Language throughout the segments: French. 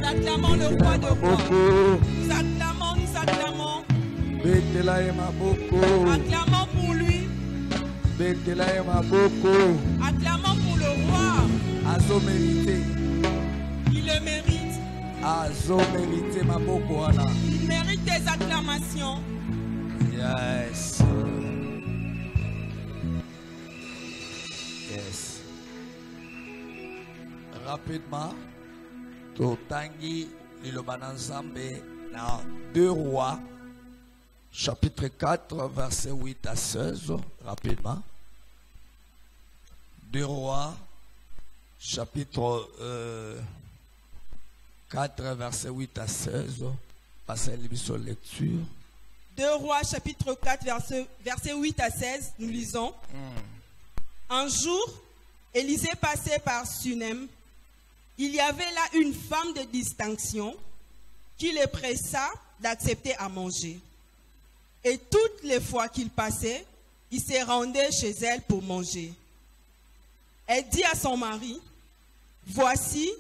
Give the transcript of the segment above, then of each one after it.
acclamons le roi de rois. Nous acclamons, nous acclamons. Acclamons pour lui. Acclamons pour le roi. Il le mérite. Il mérite des acclamations. Yes. Yes. Rapidement, Totangi Lilobananzambe dans 2 Rois, chapitre 4, verset 8 à 16. Rapidement. 2 Rois, chapitre 4, verset 8 à 16. Passez l'émission lecture. 2 Rois, chapitre 4, verset 8 à 16, nous lisons. Un jour, Élisée passait par Sunem. Il y avait là une femme de distinction qui le pressa d'accepter à manger. Et toutes les fois qu'il passait, il se rendait chez elle pour manger. Elle dit à son mari, « Voici,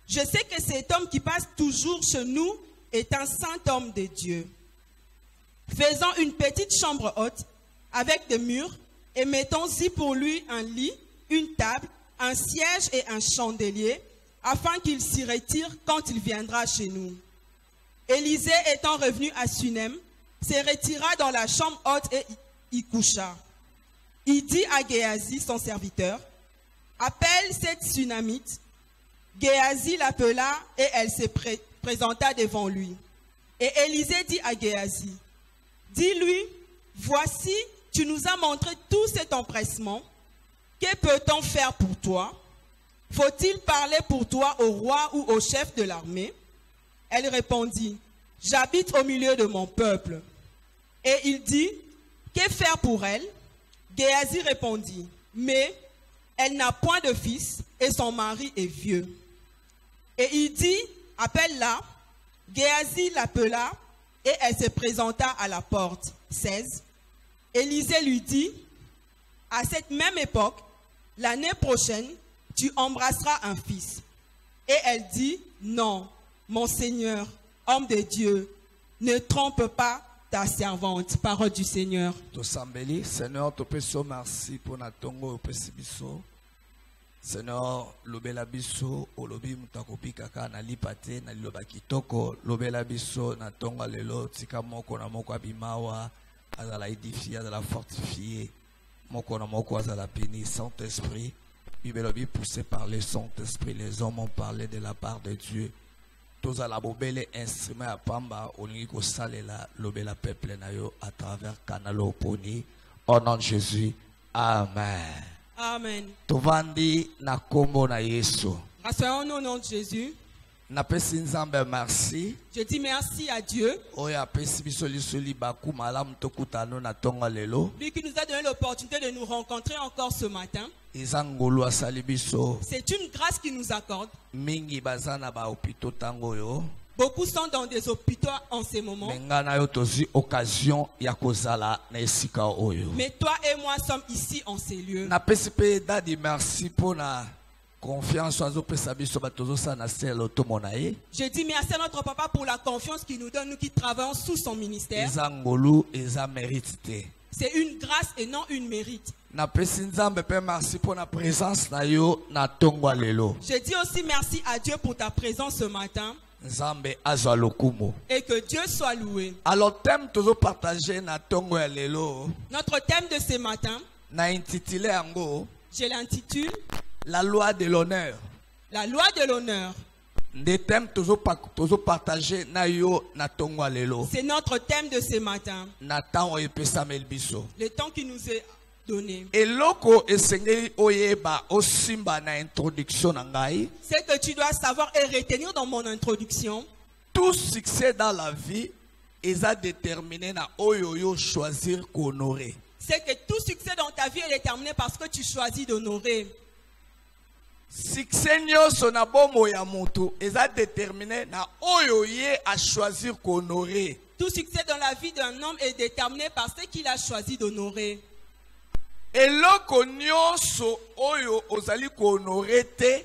je sais que cet homme qui passe toujours chez nous est un saint homme de Dieu. Faisons une petite chambre haute avec des murs et mettons-y pour lui un lit, une table, un siège et un chandelier, afin qu'il s'y retire quand il viendra chez nous. » Élisée étant revenu à Sunem, se retira dans la chambre haute et y coucha. Il dit à Géasi, son serviteur, « Appelle cette Sunamite. » Géasi l'appela et elle se présenta devant lui. Et Élisée dit à Géasi, « Dis-lui, voici, tu nous as montré tout cet empressement. Que peut-on faire pour toi? Faut-il parler pour toi au roi ou au chef de l'armée? » Elle répondit, « J'habite au milieu de mon peuple. » Et il dit, « Que faire pour elle? » Géasi répondit, « Mais elle n'a point de fils et son mari est vieux. » Et il dit, « Appelle-la. » Géasi l'appela et elle se présenta à la porte. 16. Élisée lui dit, « À cette même époque, l'année prochaine, tu embrasseras un fils. » Et elle dit, « Non, mon Seigneur, homme de Dieu, ne trompe pas ta servante. » Parole du Seigneur. Seigneur, te peso merci pour na tongo opesi biso. Seigneur, lobela biso olobi mutakopi kaka na lipate na liloba kitoko lobela biso na tongo lelo tika moko na moko abimawa azala édifié azala fortifié moko na moko azala béni. Saint-Esprit, Bibelobi poussé par le Saint-Esprit, les hommes ont parlé de la part de Dieu. Tous à la bobele instrument à pamba olingi ko salela lobela peuple na yo à travers Kanalo Poni. Au nom de Jésus, amen. Amen. Tovandi na kombo na Yesu. Rassurons-nous au nom de Jésus. Na pesi nzambe merci. Je dis merci à Dieu. Oya pesi biso lisoli baku malamu tokutano na tonga lelo. Lui qui nous a donné l'opportunité de nous rencontrer encore ce matin. Izangolo asali biso. C'est une grâce qu'il nous accorde. Mingi bazana ba hôpitaux tango yo. Beaucoup sont dans des hôpitaux en ces moments. Mais toi et moi sommes ici en ces lieux. Merci pour la confiance. Je dis merci à notre papa pour la confiance qu'il nous donne, nous qui travaillons sous son ministère. C'est une grâce et non une mérite. Je dis aussi merci à Dieu pour ta présence ce matin. Et que Dieu soit loué. Alors thème toujours partagé na tongo ya lelo. Notre thème de ce matin, je l'intitule la loi de l'honneur. La loi de l'honneur. Des thèmes toujours partagé na yo na tongo ya lelo. C'est notre thème de ce matin. Le temps qui nous est donné. Et loko esengeli oyeba osimba na introduction na ngai. C'est que tu dois savoir et retenir dans mon introduction. Tout succès dans la vie est déterminé na oyoyo choisir qu'honorer. C'est que tout succès dans ta vie est déterminé parce que tu choisis d'honorer. Succès nyoso na bomo ya mutu est déterminé na oyoye à choisir qu'honorer. Tout succès dans la vie d'un homme est déterminé par ce qu'il a choisi d'honorer. Et loko nyonso oyo ozali ko honorer te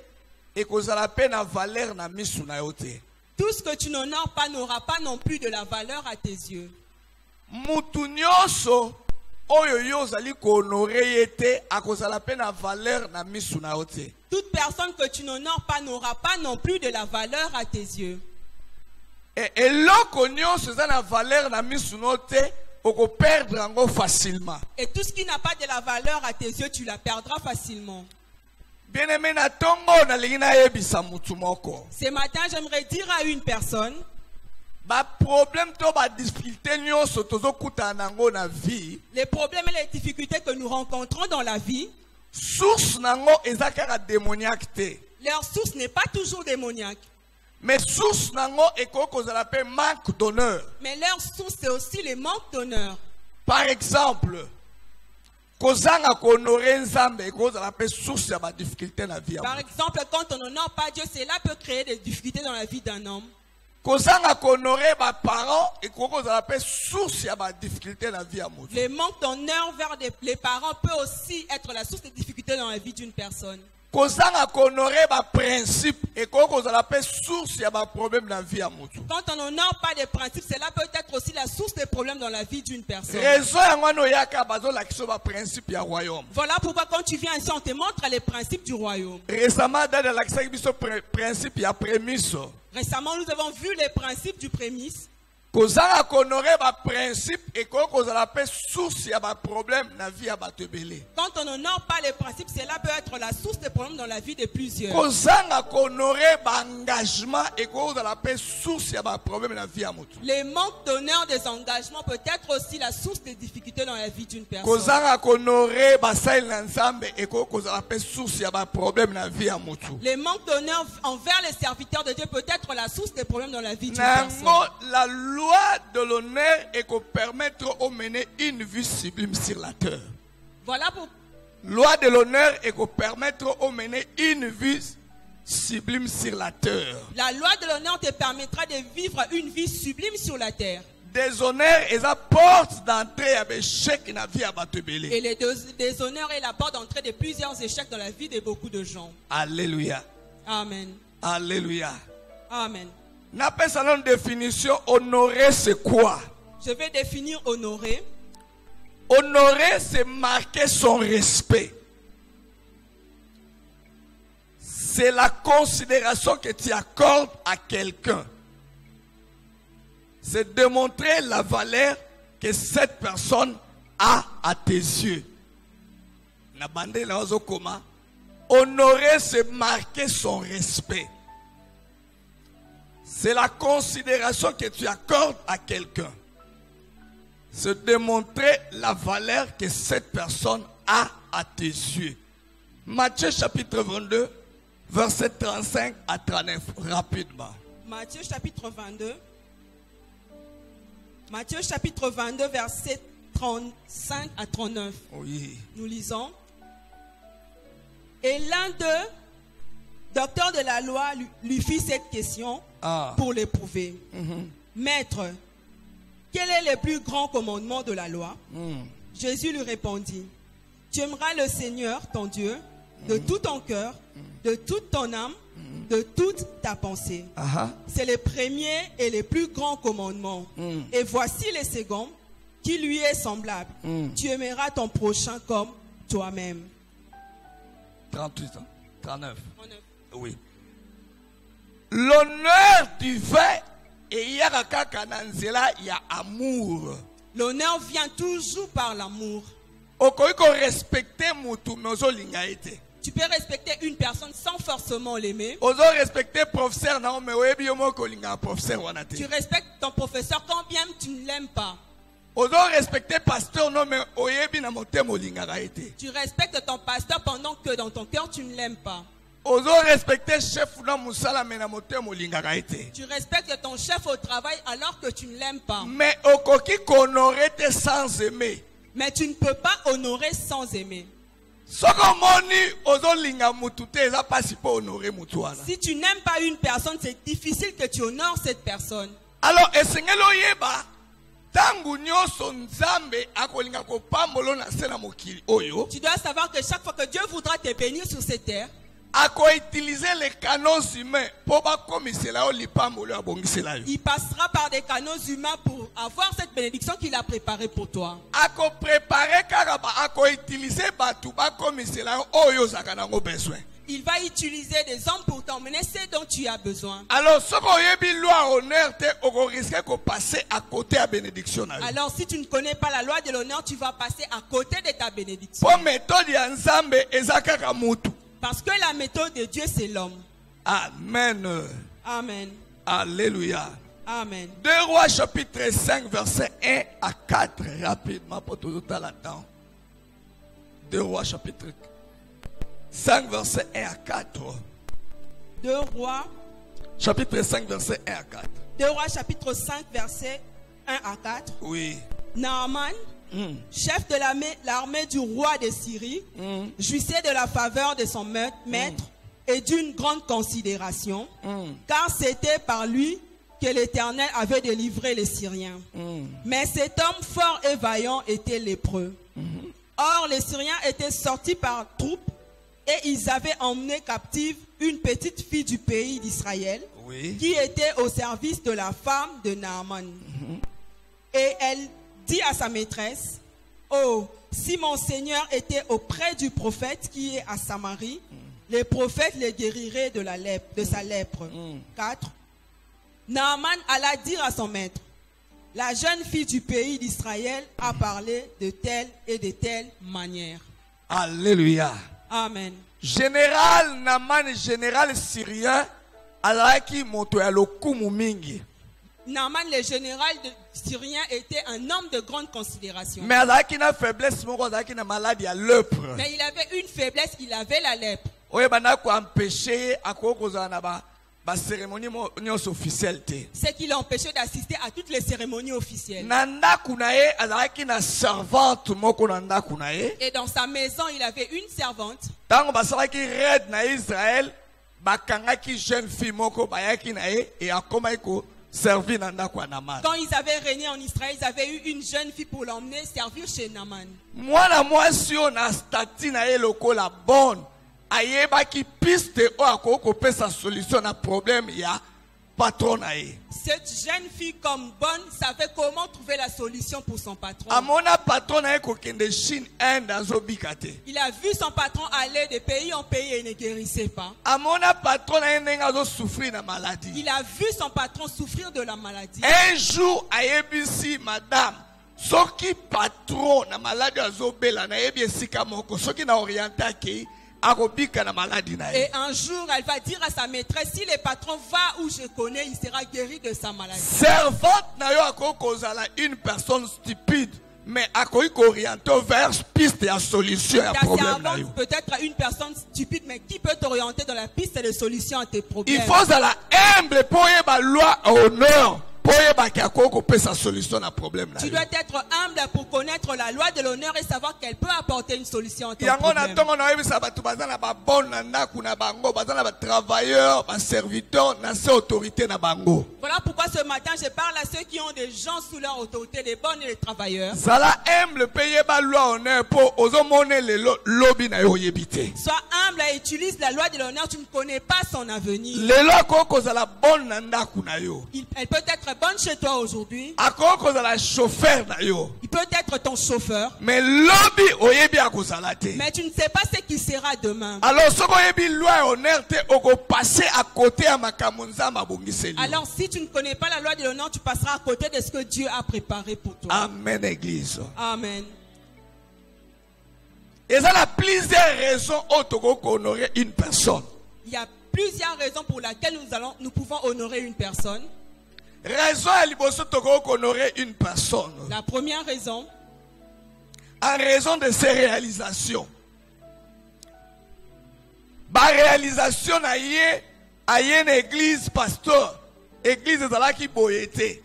et kozala pe na valeur na misu na yo te. Tout ce que tu n'honores pas n'aura pas non plus de la valeur à tes yeux. Mutu nyonso oyo yo ozali ko honorer yete akozala pe na valeur na misu na yo te. Toute personne que tu n'honores pas n'aura pas non plus de la valeur à tes yeux. Et eloko nyonso eza na valeur na misu na yo te oko perdre yango facilement. Et tout ce qui n'a pas de la valeur à tes yeux, tu la perdras facilement. Bien-aimé na tongo na lingi na yebisa mutu moko. Ce matin, j'aimerais dire à une personne, Ba problème to ba difficulté nyonso tozokuta nango na vie. les problèmes et les difficultés que nous rencontrons dans la vie, Source nango eza kaka démoniaque te. leur source n'est pas toujours démoniaque. Mais source nango eko kozala pe manque d'honneur. Mais leur source, c'est aussi les manques d'honneur. Par exemple, kozanga ko honorer nzambe eko kozala pe source ya ba difficulté na vie. Par exemple, quand on n'honore pas Dieu, cela peut créer des difficultés dans la vie d'un homme. Kozanga ko honorer ba parents eko kozala pe source ya ba difficulté na vie ya mutu. Les manques d'honneur vers les parents peut aussi être la source des difficultés dans la vie d'une personne. Kozanga ko honorer ba principe eko kozala pe source ya ba problème na vie ya mutu. Quand on n'honore pas des principes, cela peut être aussi la source des problèmes dans la vie d'une personne. Raison yango no yaka bazo lakisa ba principe ya royaume. Voilà pourquoi quand tu viens ici, on te montre les principes du royaume. Récemment dans lakisa biso principe ya prémisse. Récemment, nous avons vu les principes du prémisse. Kozanga ko honorer ba principe eko kozala pe source ya ba problème na vie ya bato ebele. Quand on n'honore pas les principes, cela peut être la source des problèmes dans la vie de plusieurs. Kozanga ko honorer ba engagement eko kozala pe source ya ba problème na vie ya mutu. Les manques d'honneur des engagements peut être aussi la source des difficultés dans la vie d'une personne. Kozanga ko honorer ba sail na nzambe eko kozala pe source ya ba problème na vie ya mutu. Les manques d'honneur envers les serviteurs de Dieu peut être la source des problèmes dans la vie d'une personne. Nango la loi de l'honneur et qu'on permettre de mener une vie sublime sur la terre. Voilà pour Loi de l'honneur et qu'on permettre de mener une vie sublime sur la terre. la loi de l'honneur te permettra de vivre une vie sublime sur la terre. Déshonneur et la porte d'entrée avec échec dans la vie à Batebele. Et les déshonneurs est la porte d'entrée de plusieurs échecs dans la vie de beaucoup de gens. Alléluia. Amen. Alléluia. Amen. N'a pas une définition. Honorer c'est quoi? Je vais définir honorer. Honorer c'est marquer son respect. C'est la considération que tu accordes à quelqu'un. C'est démontrer la valeur que cette personne a à tes yeux. Honorer c'est marquer son respect. C'est la considération que tu accordes à quelqu'un. C'est démontrer la valeur que cette personne a à tes yeux. Matthieu chapitre 22, verset 35 à 39, rapidement. Matthieu chapitre 22. Matthieu chapitre 22, verset 35 à 39. Oui. Nous lisons. Et l'un d'eux, docteur de la loi, lui fit cette question pour l'éprouver. Maître, quel est le plus grand commandement de la loi? Jésus lui répondit, tu aimeras le Seigneur, ton Dieu, de tout ton cœur, de toute ton âme, de toute ta pensée. C'est le premier et le plus grand commandement. Et voici le second, qui lui est semblable. Tu aimeras ton prochain comme toi-même. 38 ans, 39. Oui. L'honneur du vin et il y a amour. L'honneur vient toujours par l'amour. Tu peux respecter une personne sans forcément l'aimer. Tu respectes ton professeur quand bien tu ne l'aimes pas. Tu respectes ton pasteur pendant que dans ton cœur tu ne l'aimes pas. Tu respectes ton chef au travail alors que tu ne l'aimes pas. Mais tu ne peux pas honorer sans aimer. Si tu n'aimes pas une personne, c'est difficile que tu honores cette personne. Alors, tu dois savoir que chaque fois que Dieu voudra te bénir sur cette terre, a utilisé les canaux humains pour Il passera par des canaux humains pour avoir cette bénédiction qu'il a préparée pour toi. Il va utiliser des hommes pour t'emmener ce dont tu as besoin. Alors, si tu ne connais pas la loi de l'honneur, tu vas passer à côté de ta bénédiction. Parce que la méthode de Dieu, c'est l'homme. Amen. Amen. Alléluia. Amen. 2 Rois chapitre 5 verset 1 à 4 rapidement pour tout le temps. 2 Rois chapitre 5 verset 1 à 4. 2 Rois chapitre 5 verset 1 à 4. 2 Rois chapitre 5 verset 1 à 4. Oui. Naaman, chef de l'armée du roi de Syrie, jouissait de la faveur de son maître et d'une grande considération, car c'était par lui que l'Éternel avait délivré les Syriens. Mais cet homme fort et vaillant était lépreux. Or, les Syriens étaient sortis par troupes et ils avaient emmené captive une petite fille du pays d'Israël qui était au service de la femme de Naaman. Et elle dit à sa maîtresse, « Oh, si mon Seigneur était auprès du prophète qui est à Samarie, les prophètes les guériraient de sa lèpre. » 4. Naaman alla dire à son maître, « La jeune fille du pays d'Israël a parlé de telle et de telle manière. » Alléluia. Amen. Général Naaman, général syrien, alaki moto ya lokumu mingi. Naaman, le général syrien, était un homme de grande considération. Mais alaki na faiblesse moko, alaki na maladie à lèpre. Mais il avait une faiblesse, il avait la lèpre. Oye bana ko empêcher akokozana na ba cérémonie nyos officielle te. C'est qui l'empêchait d'assister à toutes les cérémonies officielles. Nanda kunae alaki na servante moko nanda kunae. Et dans sa maison, il avait une servante. Tango basalaki raid na Israël, bakangaki jeune fille moko bayaki nae et akoma ko servir nanda kwa Naaman. Quand ils avaient régné en Israël, ils avaient eu une jeune fille pour l'emmener servir chez Naaman. Mwana mwasi o na stati na ye lokola bonne. Ayeba ki piste o akoko pesa solution na problème ya patron na ye. Cette jeune fille comme bonne savait comment trouver la solution pour son patron. Amona patron na ye kokende Chine Inde azobikate. Il a vu son patron aller de pays en pays et ne guérissait pas. Amona patron na ye ndenga zo souffrir na maladie. Il a vu son patron souffrir de la maladie. Un jour ayebisi madame soki patron na maladie azobela na yebi esika moko soki na orientaki. Et un jour, elle va dire à sa maîtresse, si le patron va où je connais, il sera guéri de sa maladie. Servante na yo akokozala une personne stupide, mais akoki orienter vers piste et solution à problème na yo. Peut-être une personne stupide, mais qui peut t'orienter dans la piste de solution à tes problèmes. Il faut la humble pour y avoir loi honneur. Tu dois être humble pour connaître la loi de l'honneur et savoir qu'elle peut apporter une solution à ton problème. Voilà pourquoi ce matin je parle à ceux qui ont des gens sous leur autorité, les bonnes et les travailleurs. Sois humble et utilise la loi de l'honneur, tu ne connais pas son avenir. Elle peut être bonne chez toi aujourd'hui. Il peut être ton chauffeur. Mais tu ne sais pas ce qui sera demain. Alors si tu ne connais pas la loi de l'honneur, tu passeras à côté de ce que Dieu a préparé pour toi. Amen, Église. Amen. Et ça a plusieurs raisons pour honorer une personne. Il y a plusieurs raisons pour lesquelles nous pouvons honorer une personne. Raison à honorer une personne. La première raison, en raison de ses réalisations. Ba réalisation na yé a une église pasteur, église de la qui boyete,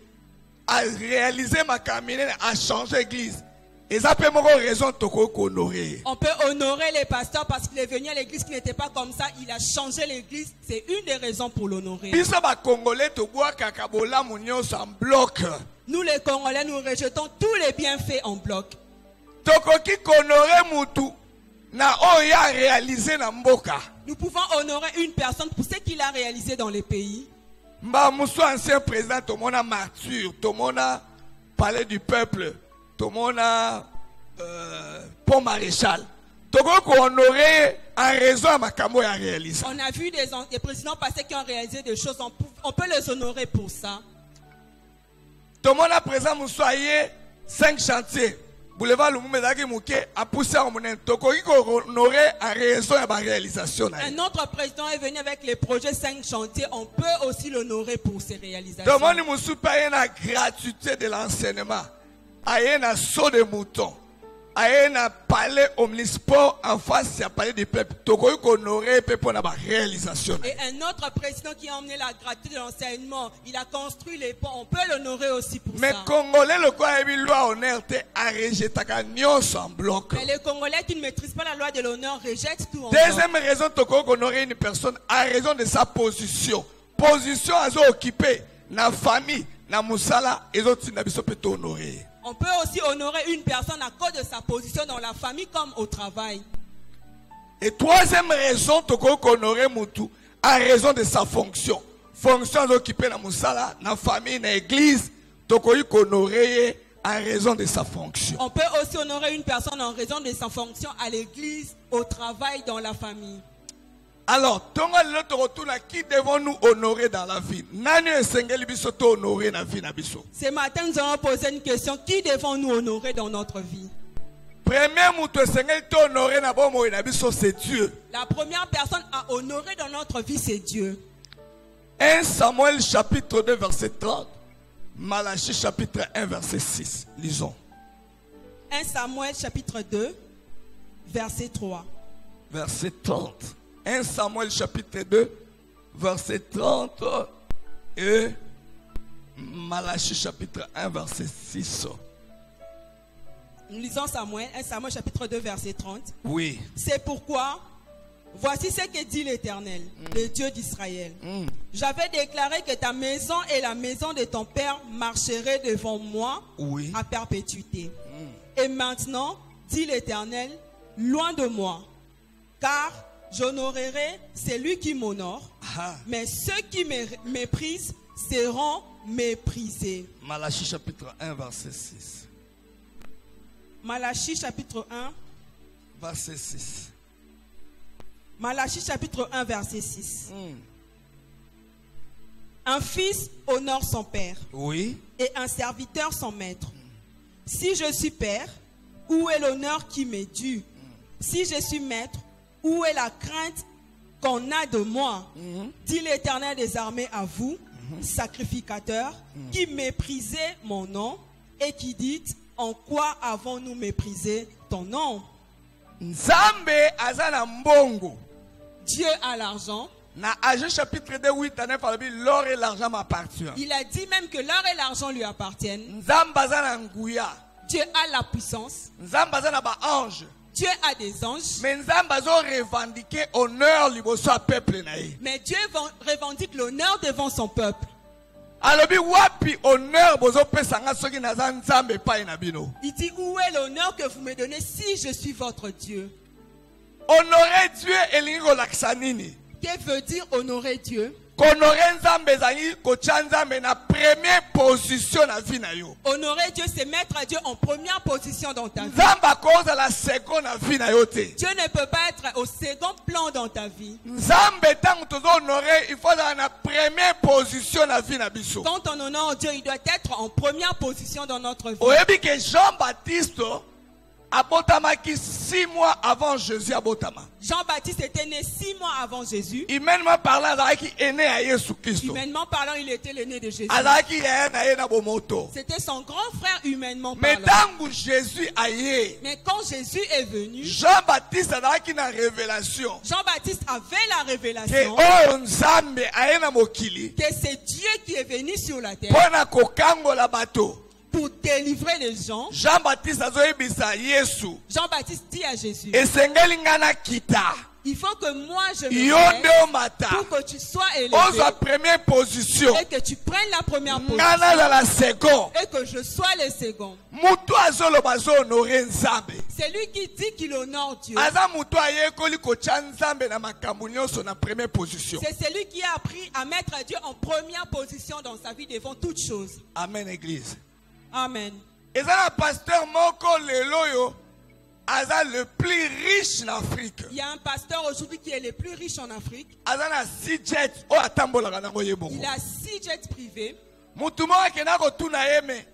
a réalisé ma caminée, a changé l'église. Et ça peut avoir raison de honorer. On peut honorer les pasteurs parce qu'il est venu à l'église qui n'était pas comme ça. Il a changé l'église. C'est une des raisons pour l'honorer. Nous les Congolais, nous rejetons tous les bienfaits en bloc. na oyo a réalisé na mboka. Nous pouvons honorer une personne pour ce qu'il a réalisé dans les pays. Mba muso ancien président tomona Martyr, tomona palais du peuple, tomona pont maréchal. Togo ko honorer en raison à makambo ya réalisé. On a vu des présidents passés qui ont réalisé des choses, on peut les honorer pour ça. Tomona président muso aye 5 chantiers. Boulevard Lumumba Mouké a poussé à mon Toko honorer en raison de la réalisation. Un autre président est venu avec les projets 5 chantiers. On peut aussi l'honorer pour ses réalisations. Tout le monde nous paye la gratuité de l'enseignement. Aïe na saut de mouton. Aïe na palais omnisport en face à palais du peuple. Toko honorer pour la réalisation. Et un autre président qui a emmené la gratuité de l'enseignement, il a construit les ponts. On peut l'honorer aussi pour mais ça. Mais Congolais, le quoi a eu loi honneur a rejeté en bloc. Mais les Congolais qui ne maîtrisent pas la loi de l'honneur rejettent tout en deuxième raison, Toko honorer une personne à raison de sa position. Position à occuper na famille, na musala, et autres na biso peut honorer. On peut aussi honorer une personne à cause de sa position dans la famille comme au travail. Et troisième raison, Toko honorer Moutou à raison de sa fonction. Fonction occupée dans Moussala, dans la famille, dans l'église, Toko honorer à raison de sa fonction. On peut aussi honorer une personne en raison de sa fonction à l'église, au travail, dans la famille. Alors, qui devons-nous honorer dans la vie? Ce matin, nous allons poser une question. Qui devons-nous honorer dans notre vie? C'est Dieu. La première personne à honorer dans notre vie, c'est Dieu. 1 Samuel chapitre 2 verset 30. Malachie chapitre 1 verset 6. Lisons. 1 Samuel chapitre 2 verset 3. Verset 30. 1 Samuel chapitre 2 verset 30 et Malachie chapitre 1 verset 6. Nous lisons 1 Samuel chapitre 2 verset 30. Oui. C'est pourquoi, voici ce que dit l'Éternel, le Dieu d'Israël. J'avais déclaré que ta maison et la maison de ton père marcheraient devant moi à perpétuité. Et maintenant, dit l'Éternel, loin de moi, car j'honorerai celui qui m'honore, mais ceux qui me méprisent seront méprisés. Malachie chapitre 1 verset 6. Malachie chapitre 1 verset 6. Malachie chapitre 1 verset 6. Un fils honore son père. Oui. Et un serviteur son maître. Si je suis père, où est l'honneur qui m'est dû? Si je suis maître, où est la crainte qu'on a de moi? Dit l'Éternel des armées à vous, sacrificateurs, qui méprisez mon nom et qui dites, en quoi avons-nous méprisé ton nom? Nzambe azana mbongo. Dieu a l'argent. Na Agé chapitre 2 8 à 9 l'or et l'argent m'appartiennent. Il a dit même que l'or et l'argent lui appartiennent. Nzambe azana nguya. Dieu a la puissance. Nzambe azana ba ange. Dieu a des anges. Mais Nzambe azo revendiquer honneur liboso a peuple na ye. Mais Dieu revendique l'honneur devant son peuple. Alobi wapi honneur bozo pesanga soki naza Nzambe pa na bino. Il dit où est l'honneur que vous me donnez si je suis votre Dieu? Honorer Dieu elingi kolakisa nini? Que veut dire honorer Dieu? Honorer Nzambe ezali kotia Nzambe na première position na vie na yo. Honorer Dieu, c'est mettre Dieu en première position dans ta vie. Nzambe akoza la seconde na vie na yo te. Dieu ne peut pas être au second plan dans ta vie. Nzambe tango tozo honorer, il faut dans la première position na vie na biso. Quand on honore Dieu, il doit être en première position dans notre vie. Oyebi que Jean-Baptiste abotamaki 6 mois avant Jésus abotama. Jean-Baptiste était né 6 mois avant Jésus. Humainement parlant, azalaki aîné à Jésus Christ. Humainement parlant, il était l'aîné de Jésus. Azalaki yaya na ye na bomoto. C'était son grand frère humainement Mais parlant. tango Jésus aye. Mais quand Jésus est venu, Jean-Baptiste azalaki na révélation. Jean-Baptiste avait la Que révélation oyo Nzambe aye na mokili. que c'est Dieu qui est venu sur la terre Pona kokangola bato. pour délivrer les gens. Jean-Baptiste azoyebisa Yesu. Jean-Baptiste dit à Jésus, Esengeli ngana kita. Il faut que moi je me Yonde lève mata. pour que tu sois élevé Oza première position. et que tu prennes la première Ngana position za la seconde. et que je sois le second. Mutu azolo bazo honorer Nzambe. C'est lui qui dit qu'il honore Dieu. Aza mutu ayekoli kocha Nzambe na makambo nyonso na première position. C'est celui qui a appris à mettre Dieu en première position dans sa vie devant toutes choses. Amen église. Amen. Et ça le pasteur moko lelo yo aza le plus riche en Afrique. Il y a un pasteur aujourd'hui qui est le plus riche en Afrique. Aza na 6 jets o atambolaka nango yebongo. Il a 6 jets privés. Mutu moko kena kotuna yeme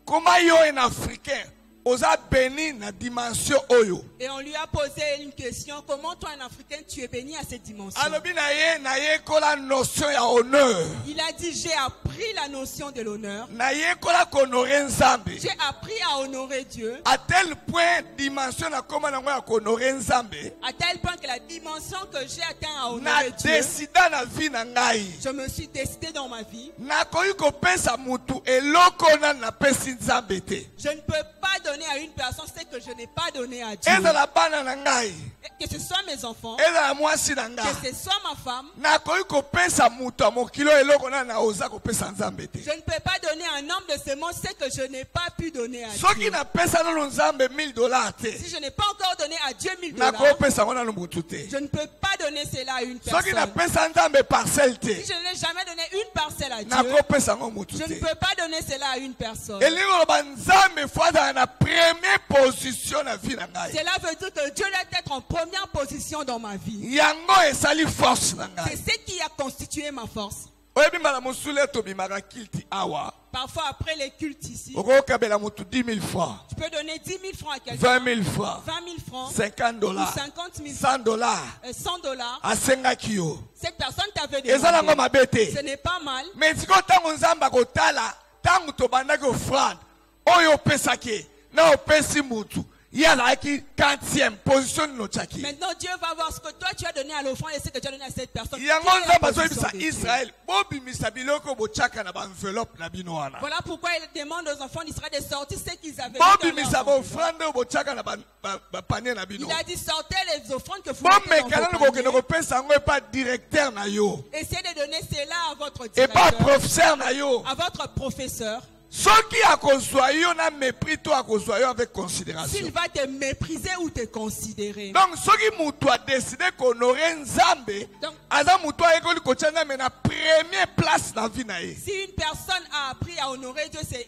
comment yo en africain oza béni na dimension oyo. Et on lui a posé une question. Comment toi, un Africain, tu es béni à cette dimension? Alobi na ye kola notion ya honneur. Il a dit, j'ai appris la notion de l'honneur. Na ye kola konorer Nzambe. J'ai appris à honorer Dieu. À tel point dimension na koma nango ya konorer Nzambe. À tel point que la dimension que j'ai atteint à Na honorer Dieu, décida na vie na ngai. je me suis décidé dans ma vie. Na koyi kopesa mutu eloko na pesi Nzambe te. Je ne peux pas donner à une personne ce que je n'ai pas donné à Dieu. Eza la bana na ngai. Que ce soit mes enfants, Eza la mwasi na ngai. que ce soit ma femme. Na koyi kopesa mutu amokilo eloko na oza kopesa Nzambe te. Je ne peux pas donner à un homme de ce monde ce que je n'ai pas pu donner à Soki Dieu. na pesa no Nzambe $1000 te. Si je n'ai pas encore donné à Dieu Na $1000, kopesa ngona no mutu te. je ne peux pas donner cela à une Soki na personne. pesa Nzambe parcelle te. Si je n'ai jamais donné une parcelle à Na Dieu, kopesa ngo mutu je ne te. peux pas donner cela à une personne. Elingo loba Nzambe fwaza na première position na vie na ngai. Cela veut dire que Dieu doit être en première position dans ma vie. Yango esali force na C'est ngai. ce qui a constitué ma force. Oyebi mbala musule to bimaka kilti awa. Parfois, après les cultes ici, Okokabela mutu 10 000 francs. tu peux donner 10 000 francs à quelqu'un, 20 000 francs. 20 000 francs, 50 ou dollars. 50 000 100 dollars. 100 $. Asengaki yo. Cette personne t'avait Ezala ngo demandé. mabete. Ce n'est pas mal. Mais siko tango Nzamba kotala, tango tobandaki offrande, oyo opesaki, na opesi mutu. Yala ki 40e position no chaki. Maintenant, Dieu va voir ce que toi tu as donné à l'offrande et ce que tu as donné à cette personne. Yango Quelle est la Nzamba position zoyebisa de Dieu? Israël, bobi misabiloko bochaka na ba enveloppe na bino wana. Voilà pourquoi il demande aux enfants d'Israël de sortir ce qu'ils avaient Bobi mis dans misabo leur offrande bochaka na ba panier na bino. Il a dit sortez les offrandes que vous Bon mettez mais dans kana vos ko kende paniers. ko pesa ngo pas directeur na yo. Essayez de donner cela à votre Et pas directeur, professeur na yo. à votre professeur. Soki akozwa yo na mépris to akozwa yo avec considération. S'il va te mépriser ou te considérer. Donc soki mutu a décidé qu'honorer Nzambe, Donc, aza mutu ayekoli kotia Nzambe na première place na vie na ye. si une personne a appris à honorer Dieu, c'est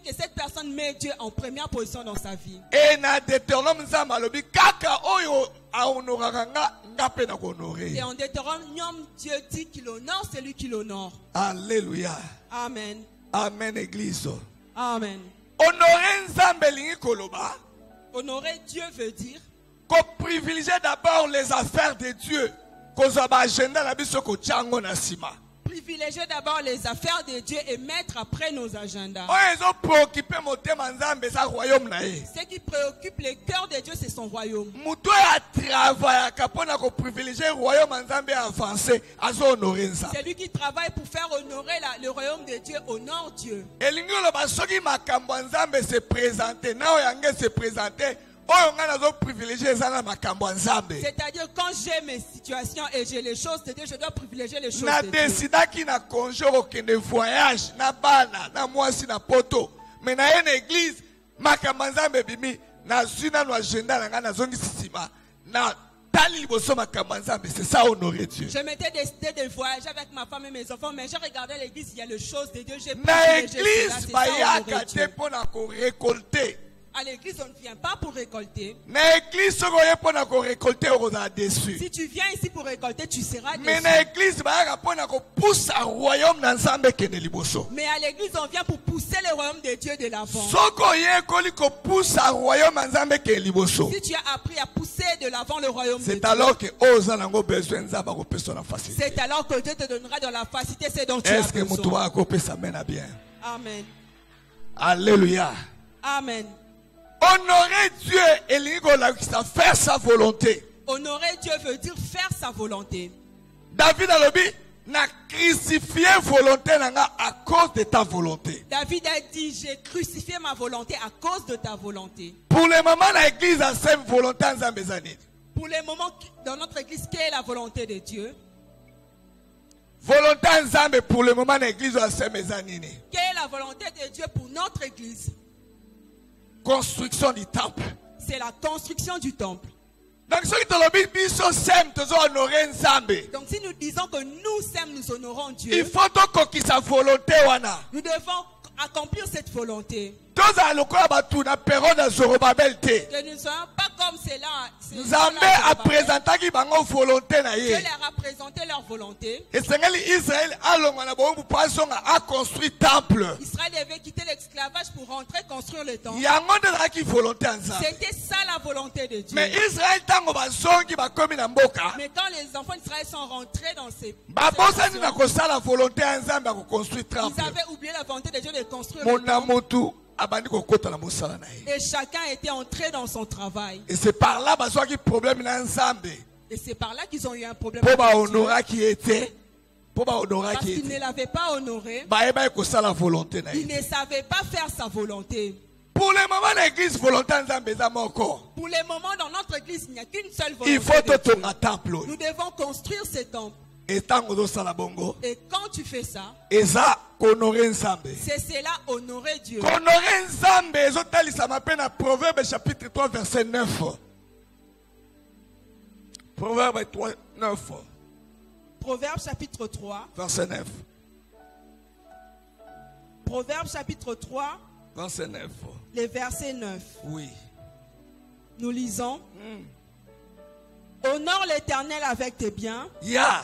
que cette personne met Dieu en première position dans sa vie. Et na Deutéronome Nzambe alobi kaka oyo ahonoraka nga pe na Et kohonorer. en Deutéronome, Dieu dit qu'il honore celui qui l'honore. Alléluia. Amen. Amen église. Amen. Honorer Nzambe lingi koloba Honorer Dieu veut dire ko privilégier d'abord les affaires de Dieu. Kozwa ba agenda na biso ko tiango na sima. privilégier d'abord les affaires de Dieu et mettre après nos agendas. Oyo ezo préoccuper motema Nzambe sa royaume na ye. Ce qui préoccupe le cœur de Dieu, c'est son royaume. Mutu ya travaillaka pona ko privilégier royaume Nzambe avancer azo honorer Nzambe. C'est lui qui travaille pour faire honorer le royaume de Dieu, honore Dieu. Elingi loba soki makambo Nzambe se présenter na oyo yange se présenter oyo nga nazo privilégier ezana makambo Nzambe. C'est-à-dire quand j'ai mes situations et j'ai les choses de Dieu, je dois privilégier les choses Na de Dieu. décidaki na congé okende voyage na bana na mwasi na poto mais na ye na église makambo Nzambe bimi na zina no agenda na nga nazongisi nsima na tali liboso makambo Nzambe, c'est ça honorer Dieu. Je m'étais décidé de voyager avec ma femme et mes enfants, mais j'ai regardé l'église, il y a les choses de Dieu, j'ai Na privilégié cela, église c'est ça bayaka honorer te Dieu. mpona ko récolter. À l'église, on ne vient pas pour récolter. Na église soki oye mpona ko récolter okozala déçu. Si tu viens ici pour récolter, tu seras Mais déçu. na église bayaka mpona kopusa royaume na Nzambe ekende liboso. Mais à l'église, on vient pour pousser le royaume de Dieu de l'avant. Soki oyekoli kopusa royaume na Nzambe ekende liboso, Si tu as appris à pousser de l'avant le royaume de c'est Dieu, alors que oza nango besoin Nzambe akopesa na facilité. c'est alors que Dieu te donnera dans la facilité ce dont tu as Est-ce que mutu besoin. akopesa mena bien? Amen. Alléluia. Amen. Honorer Dieu elingi kolakisa faire sa volonté. Honorer Dieu veut dire faire sa volonté. David alobi na crucifié volonté nanga à cause de ta volonté. David a dit, j'ai crucifié ma volonté à cause de ta volonté. Pour les mamans na église à cette volonté Nzambe ezali. Pour les moments dans notre église, quelle est la volonté de Dieu? Volonté nzambe pour le moment l'église a ses mezanini. Quelle est la volonté de Dieu pour notre église? Construction du temple. C'est la construction du temple. Donc Donc si nous disons que nous sommes, nous honorons Dieu, il faut que sa volonté wana. Nous devons accomplir cette volonté. Que nous ne soyons pas comme cela. Nzambe a présenté qui bango volonté na Dieu ye. leur a présenté leur volonté. Et Seigneur Israël a construit temple. Israël devait quitter l'esclavage pour rentrer construire le temple. C'était C'était ça la volonté de Dieu. mais Israël tango bazongi bakomi na mboka. Mais quand les enfants d'Israël sont rentrés dans ces Babosani na kosala volonté ya Nzambe ya construire temple. ils avaient oublié la volonté de Dieu de construire Mon le temple. amotu abandi kokota na mosala na ye. Et chacun était entré dans son travail. Et c'est par là bazwaki problème na Nzambe. Et c'est par là qu'ils ont eu un problème. Po ba avec Dieu. honora qui était. Po ba honora Parce qui qu'ils ne était. l'avaient pas honoré. Ba eba kosala volonté na Ils ye. ne savaient pas faire sa volonté. Pour le moment l'église volonté Nzambe eza moko. Pour les moments dans notre église, il n'y a qu'une seule volonté. Il faut de Dieu. totonga temple. Nous devons construire ce temple. Et tango do sala bongo. Et quand tu fais ça, Eza honorer Nzambe. c'est cela honorer Dieu. Honorer Nzambe ezotalisama matin na Proverbe chapitre 3 verset 9. Proverbe 3 9 Proverbe chapitre 3. verset 9. Proverbe chapitre 3, Verset 9. les versets 9. Oui. Nous lisons. Honore l'Éternel avec tes biens Ya.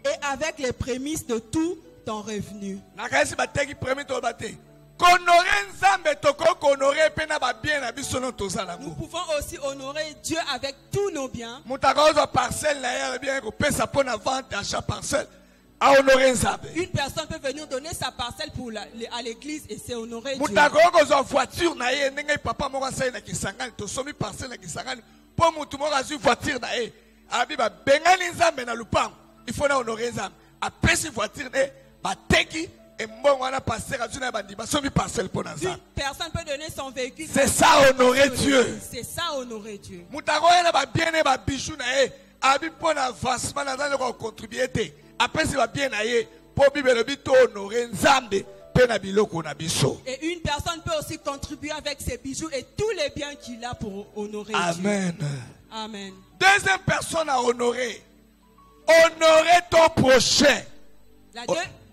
et avec les prémices de tout ton revenu. Nakasi bateki premier to bate. Honorer Nzambe toko honorer pe na ba bien na biso no tozala Nous ngo. pouvons aussi honorer Dieu avec tous nos biens. Mutaka ozo parcelle na ya bien ko pesa pona vente achat parcelle. A honorer Nzambe. Une personne peut venir donner sa parcelle à l'église et c'est honorer Dieu. Mutaka ozo voiture na ye ndenge papa moko sai na Kisangani to somi parcelle na Kisangani. Po mutu moko azu voiture na ye. Abi ba bengani Nzambe na lupango. Il faut na honorer Nzambe. Après si voiture ne bateki et mbongo wana passer azu na bandi ba somi parcelle pona Une Nzambe. personne peut donner son véhicule. C'est ça honorer Dieu. C'est ça honorer Dieu. Mutako yana ba bien e ba bijou na ye. Abi pona avancement na zalo ko contribuer te. Après si ba bien na ye, po bibelo bi to honorer Nzambe pe na biloko na biso. Et une personne peut aussi contribuer avec ses bijoux et tous les biens qu'il a pour honorer Amen. Dieu. Amen. Deuxième personne à honorer. Honorer ton prochain.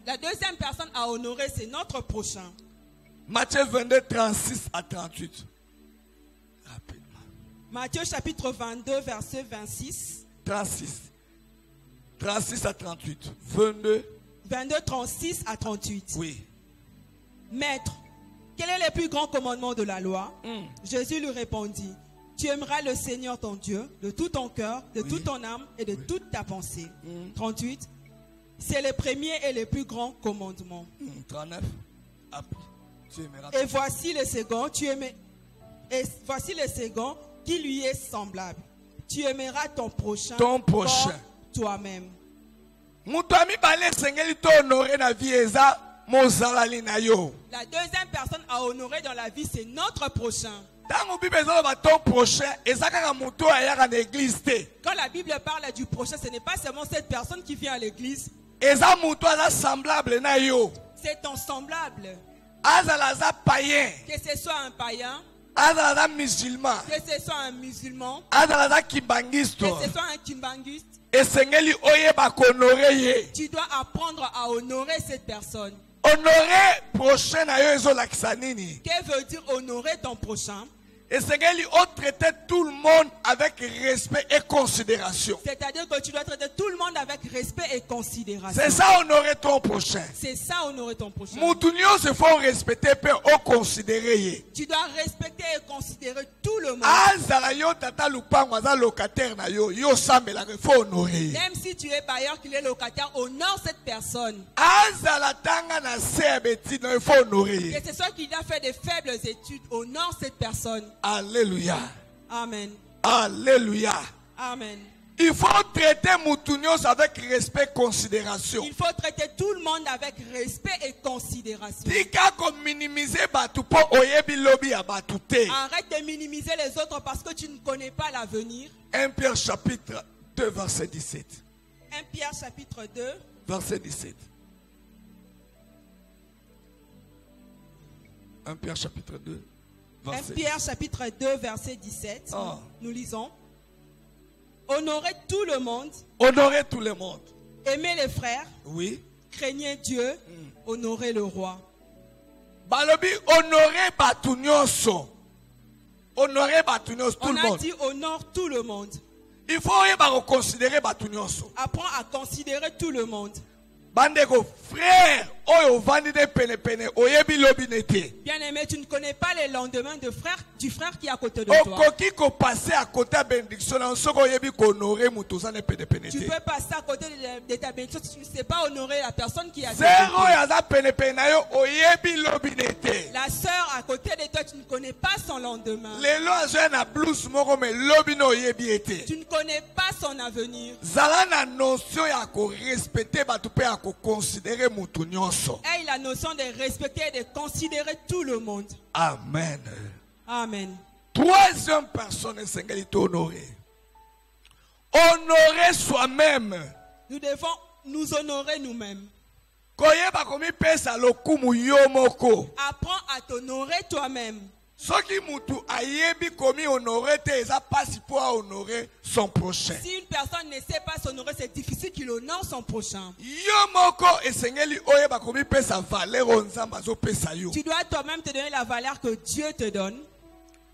La deuxième personne à honorer, c'est notre prochain. Matthieu 22, 36 à 38. Rapidement. Matthieu chapitre 22, verset 26. 36. 36 à 38. 22. 22, 36 à 38. Oui. Maître, quel est le plus grand commandement de la loi? Jésus lui répondit, tu aimeras le Seigneur ton Dieu de tout ton cœur, de toute ton âme et de toute ta pensée. 38. C'est le premier et le plus grand commandement. 39. Après, tu aimeras Et voici le second, et voici le second qui lui est semblable. Tu aimeras ton prochain, Ton prochain. comme toi-même. Mutami bale sengeli to honorer na vie eza mozalali na yo. La deuxième personne à honorer dans la vie, c'est notre prochain. Tango Bible ezala ba ton prochain ezaka ka muto ayaka na église te. Quand la Bible parle du prochain, ce n'est pas seulement cette personne qui vient à l'église. Eza muto aza semblable na yo. C'est ton semblable. Azala za païen. Que ce soit un païen, Azala za musulman. que ce soit un musulman, Azala za que kimbangisto. ce soit un kimbanguiste, Esengeli oyeba konorer ye. tu dois apprendre à honorer cette personne. Honorer prochain na yo ezolakisa nini? Que veut dire honorer ton prochain? Esengeli o traiter tout le monde avec respect et considération. C'est-à-dire que tu dois traiter tout le monde avec respect et considération. C'est ça honorer ton prochain. C'est ça honorer ton prochain. Mutu nyonso faut respecter pe o considérer ye. Tu dois respecter et considérer tout le monde. Azala yo tata lupango aza locataire na yo, yo sambela faut honorer. Même si tu es bailleur, qu'il est locataire, honore cette personne. Azala tanga na se beti no faut honorer. Que ce soit qu'il a fait de faibles études, honore cette personne. Alléluia. Amen. Alléluia. Amen. Il faut traiter Moutunios avec respect et considération. Il faut traiter tout le monde avec respect et considération. Tika ko minimiser batu po oyebi lobi ya batu te. Arrête de minimiser les autres parce que tu ne connais pas l'avenir. 1 Pierre chapitre 2 verset 17. 1 Pierre chapitre 2. Verset 17. 1 Pierre chapitre 2 1 verset Pierre chapitre 2 verset 17. Ah. Nous lisons. Honorez tout le monde. Honorez tout le monde. Aimez les frères. Oui. Craignez Dieu. Honorez le roi. Balobi honorez batu nyonso. Honorez batu nyonso, tout On le a monde. dit honore tout le monde. Il faut yeba considérer batu nyonso. Apprends à considérer tout le monde. Bandeko frère oyo vandi de pene pene oyebi lobi nete. Bien-aimé, tu ne connais pas les lendemains du frère qui est à côté de toi. Okoki ko passer à côté de bénédiction na soko oyebi ko honorer mutu za ne pene pene Tu te. peux passer à côté de ta bénédiction si tu ne sais pas honorer la personne qui est à côté Zéro de ya za pene pene na yo oyebi lobi nete. La sœur à côté de toi, tu ne connais pas son lendemain. Lelo azoya na blues moko me lobi no oyebi ete. Tu ne connais pas son avenir. Zala na notion ya ko respecter batu pe ya ko considérer mutu nyonso. Aie la notion de respecter et de considérer tout le monde. Amen. Amen. Troisième personne esengeli to honorer. Honorer soi-même. Nous devons nous honorer nous-mêmes. Koyeba komi pesa lokumu yo moko. Apprends à t'honorer toi-même. Soki mutu ayebi komi honorer te eza pasi po honorer son prochain. Si une personne ne sait pas s'honorer, c'est difficile qu'il honore son prochain. Yo moko esengeli oyeba komi pesa valeur onzamba zo pesa yo. Tu dois toi-même te donner la valeur que Dieu te donne.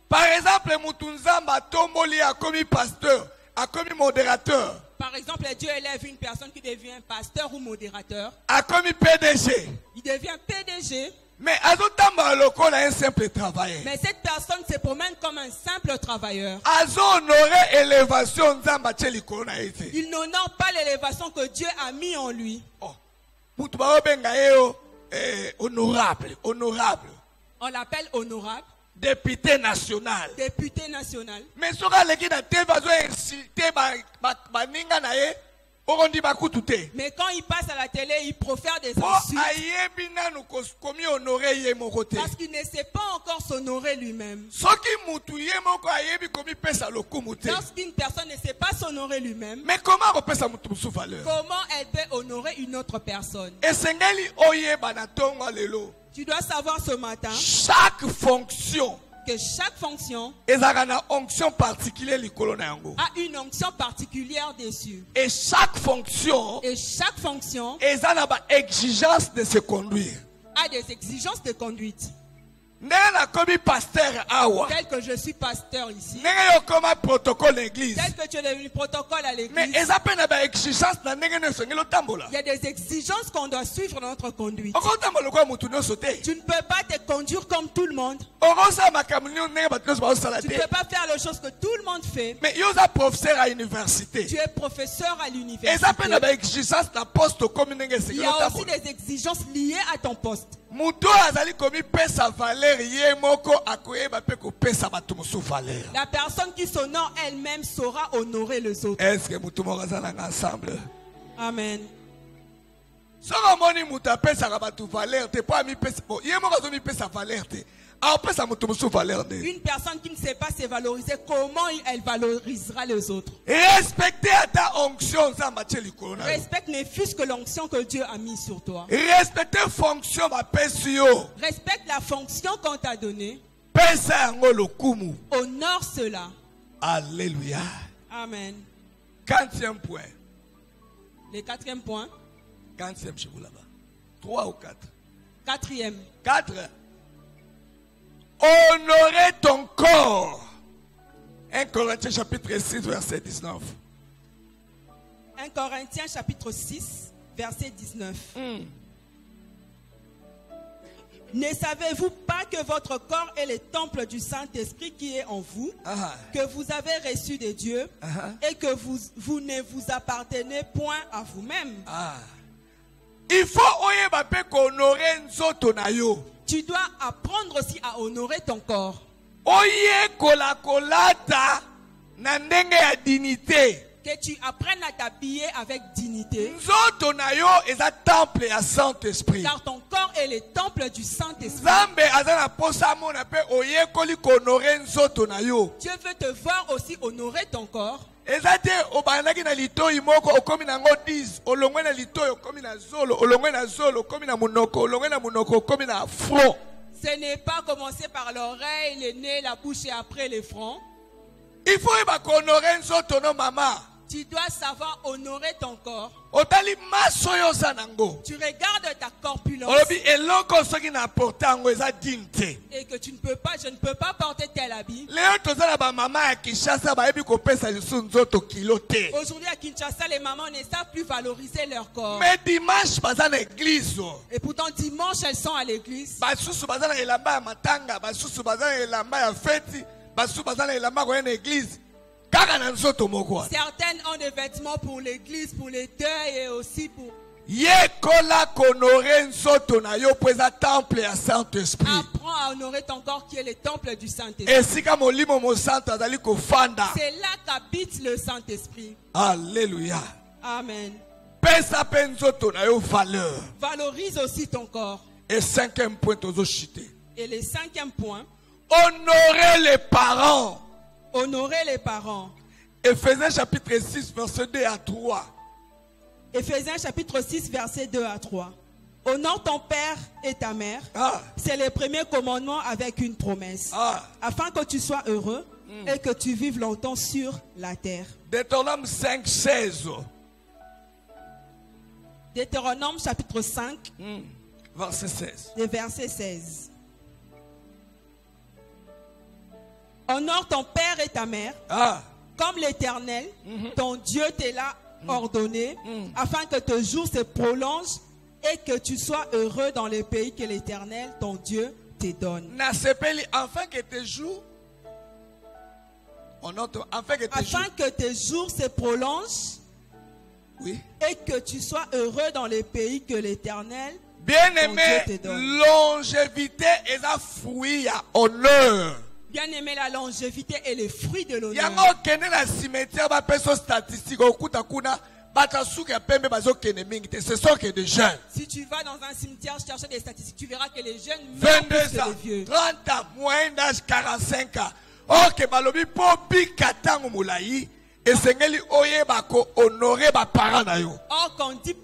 Par exemple, mutu nzamba tomboli akomi pasteur, akomi modérateur, Par exemple, Dieu élève une personne qui devient pasteur ou modérateur. akomi PDG. Il devient PDG. Mais azotamba lokola un simple travailleur. Mais cette personne se promène comme un simple travailleur. Azo honorer élévation nzamba tcheliko na ete. Il n'honore pas l'élévation que Dieu a mis en lui. Oh, mutu ba benga yo honorable, honorable, On l'appelle honorable, député national. député national. Mais soka leki na te bazo insulter ba ninga na ye, okondi bakutu te. Mais quand il passe à la télé, il profère des Po insultes ayebi nanu komi honorer ye moko te. parce qu'il ne sait pas encore s'honorer lui-même. Soki mutu ye moko ayebi komi pesa lokumu te. Lorsqu'une personne ne sait pas s'honorer lui-même, Mais comment kopesa mutu musu valeur? comment elle peut honorer une autre personne? Esengeli oyeba na tonga lelo. Tu dois savoir ce matin Chaque fonction que chaque fonction ezaka na onction particulière likolo na yango. a une onction particulière dessus. Et chaque fonction Et chaque fonction eza na ba exigence de se conduire. a des exigences de conduite. Ndenge na komi pasteur awa. Tel que je suis pasteur ici, Ndenge yo koma protocole l'église. tel que tu es devenu protocole à Mais l'église, eza pe na ba exigence na ndenge no sengelo tambola. il y a des exigences qu'on doit suivre dans notre conduite. Oko tambola kwa mutu no sote. Tu ne peux pas te conduire comme tout le monde. Oko sa makamuni ndenge ba tnos ba sala Tu ne te. peux pas faire les choses que tout le monde fait. Mais yo za professeur à université. Tu es professeur à Eza l'université. pe na ba exigence na poste comme ndenge Il y sengelo a aussi tambola. des exigences liées à ton poste. Mutu azali komi pesa valeur ye moko akoyeba pe ko pesa batu musu valeur. La personne qui s'honore elle-même saura honorer les autres. Est-ce que mutu moko azala ensemble? Amen. Soko moni mutu apesaka batu valeur te po ami pesa bo ye moko azo mi pesa valeur te. Apesa mutu musu valeur te. Une personne qui ne sait pas se valoriser, comment elle valorisera les autres? Respecter ta onction nzamba tie likolo na yo. Respecte ne fût-ce que l'onction que Dieu a mise sur toi. Respecter fonction bapesi yo. Respecte la fonction qu'on t'a donnée. Pesa yango lokumu. Honore cela. Alléluia. Amen. 40e point. Le quatrième point. 40e chez vous là-bas. 3 ou 4. Quatrième. 4. Honorer ton corps. 1 Corinthiens chapitre 6 verset 19. 1 Corinthiens chapitre 6, verset 19. Ne savez-vous pas que votre corps est le temple du Saint-Esprit qui est en vous, que vous avez reçu de Dieu, et que vous ne vous appartenez point à vous-même? Il faut oyeba pe honorer nzoto na yo. Tu dois apprendre aussi à honorer ton corps. Oye kola kolata na ndenge ya dignité. que tu apprennes à t'habiller avec dignité. Nzoto na yo eza temple ya Saint-Esprit. Car ton corps est le temple du Saint-Esprit. Nzambe aza na posa mona pe oyekoli konorer nzoto na yo. Dieu veut te voir aussi honorer ton corps. Eza te obandaki na litoyi moko okomi nango 10, olongwe na litoyi okomi na zolo, olongwe na zolo okomi na munoko, olongwe na munoko okomi na front. Ce n'est pas commencer par l'oreille, le nez, la bouche et après le front. Il faut honorer nzoto no mama. Tu dois savoir honorer ton corps. Otali maso yo sanango. Tu regardes ta corpulence. Olobi eloko soki na portango eza dinte. Et que je ne peux pas porter tel habit. Leo tozala ba mama ya Kinshasa ba ebi kopesa lisu nzoto kilo te. Aujourd'hui à Kinshasa, les mamans ne savent plus valoriser leur corps. Mais dimanche baza na église. Et pourtant dimanche elles sont à l'église. Basusu baza na elamba ya matanga, basusu baza na elamba ya feti, basusu baza na elamba ko na église. Certaines ont des vêtements pour l'église, pour les deuils et aussi pour... Apprends à honorer ton corps qui est le temple du Saint-Esprit. C'est là qu'habite le Saint-Esprit. Alléluia. Amen. Valorise aussi ton corps. Et 5e point, et le 5e point, honorer les parents. Honorer les parents. Éphésiens chapitre 6, verset 2 à 3. Éphésiens chapitre 6, verset 2 à 3. Honore ton père et ta mère. C'est le premier commandement avec une promesse. Afin que tu sois heureux et que tu vives longtemps sur la terre. Deutéronome 5, 16. Deutéronome chapitre 5, verset 16. Le verset 16. Honore ton père et ta mère, comme l'Éternel, ton Dieu te l'a ordonné, afin que tes jours se prolongent et que tu sois heureux dans le pays que l'Éternel, ton Dieu, te donne. Afin que tes jours, afin que tes jours se prolongent, et que tu sois heureux dans le pays que l'Éternel, bien-aimé, longévité est un fruit à honneur. Bien-aimé, la longévité est le fruit de l'honneur. Ce sont que des jeunes. Si tu vas dans un cimetière chercher des statistiques, tu verras que les jeunes 22 ans, 30 ans, moyen d'âge 45 ans. Or que balobi po bikatangu mulayi. Or,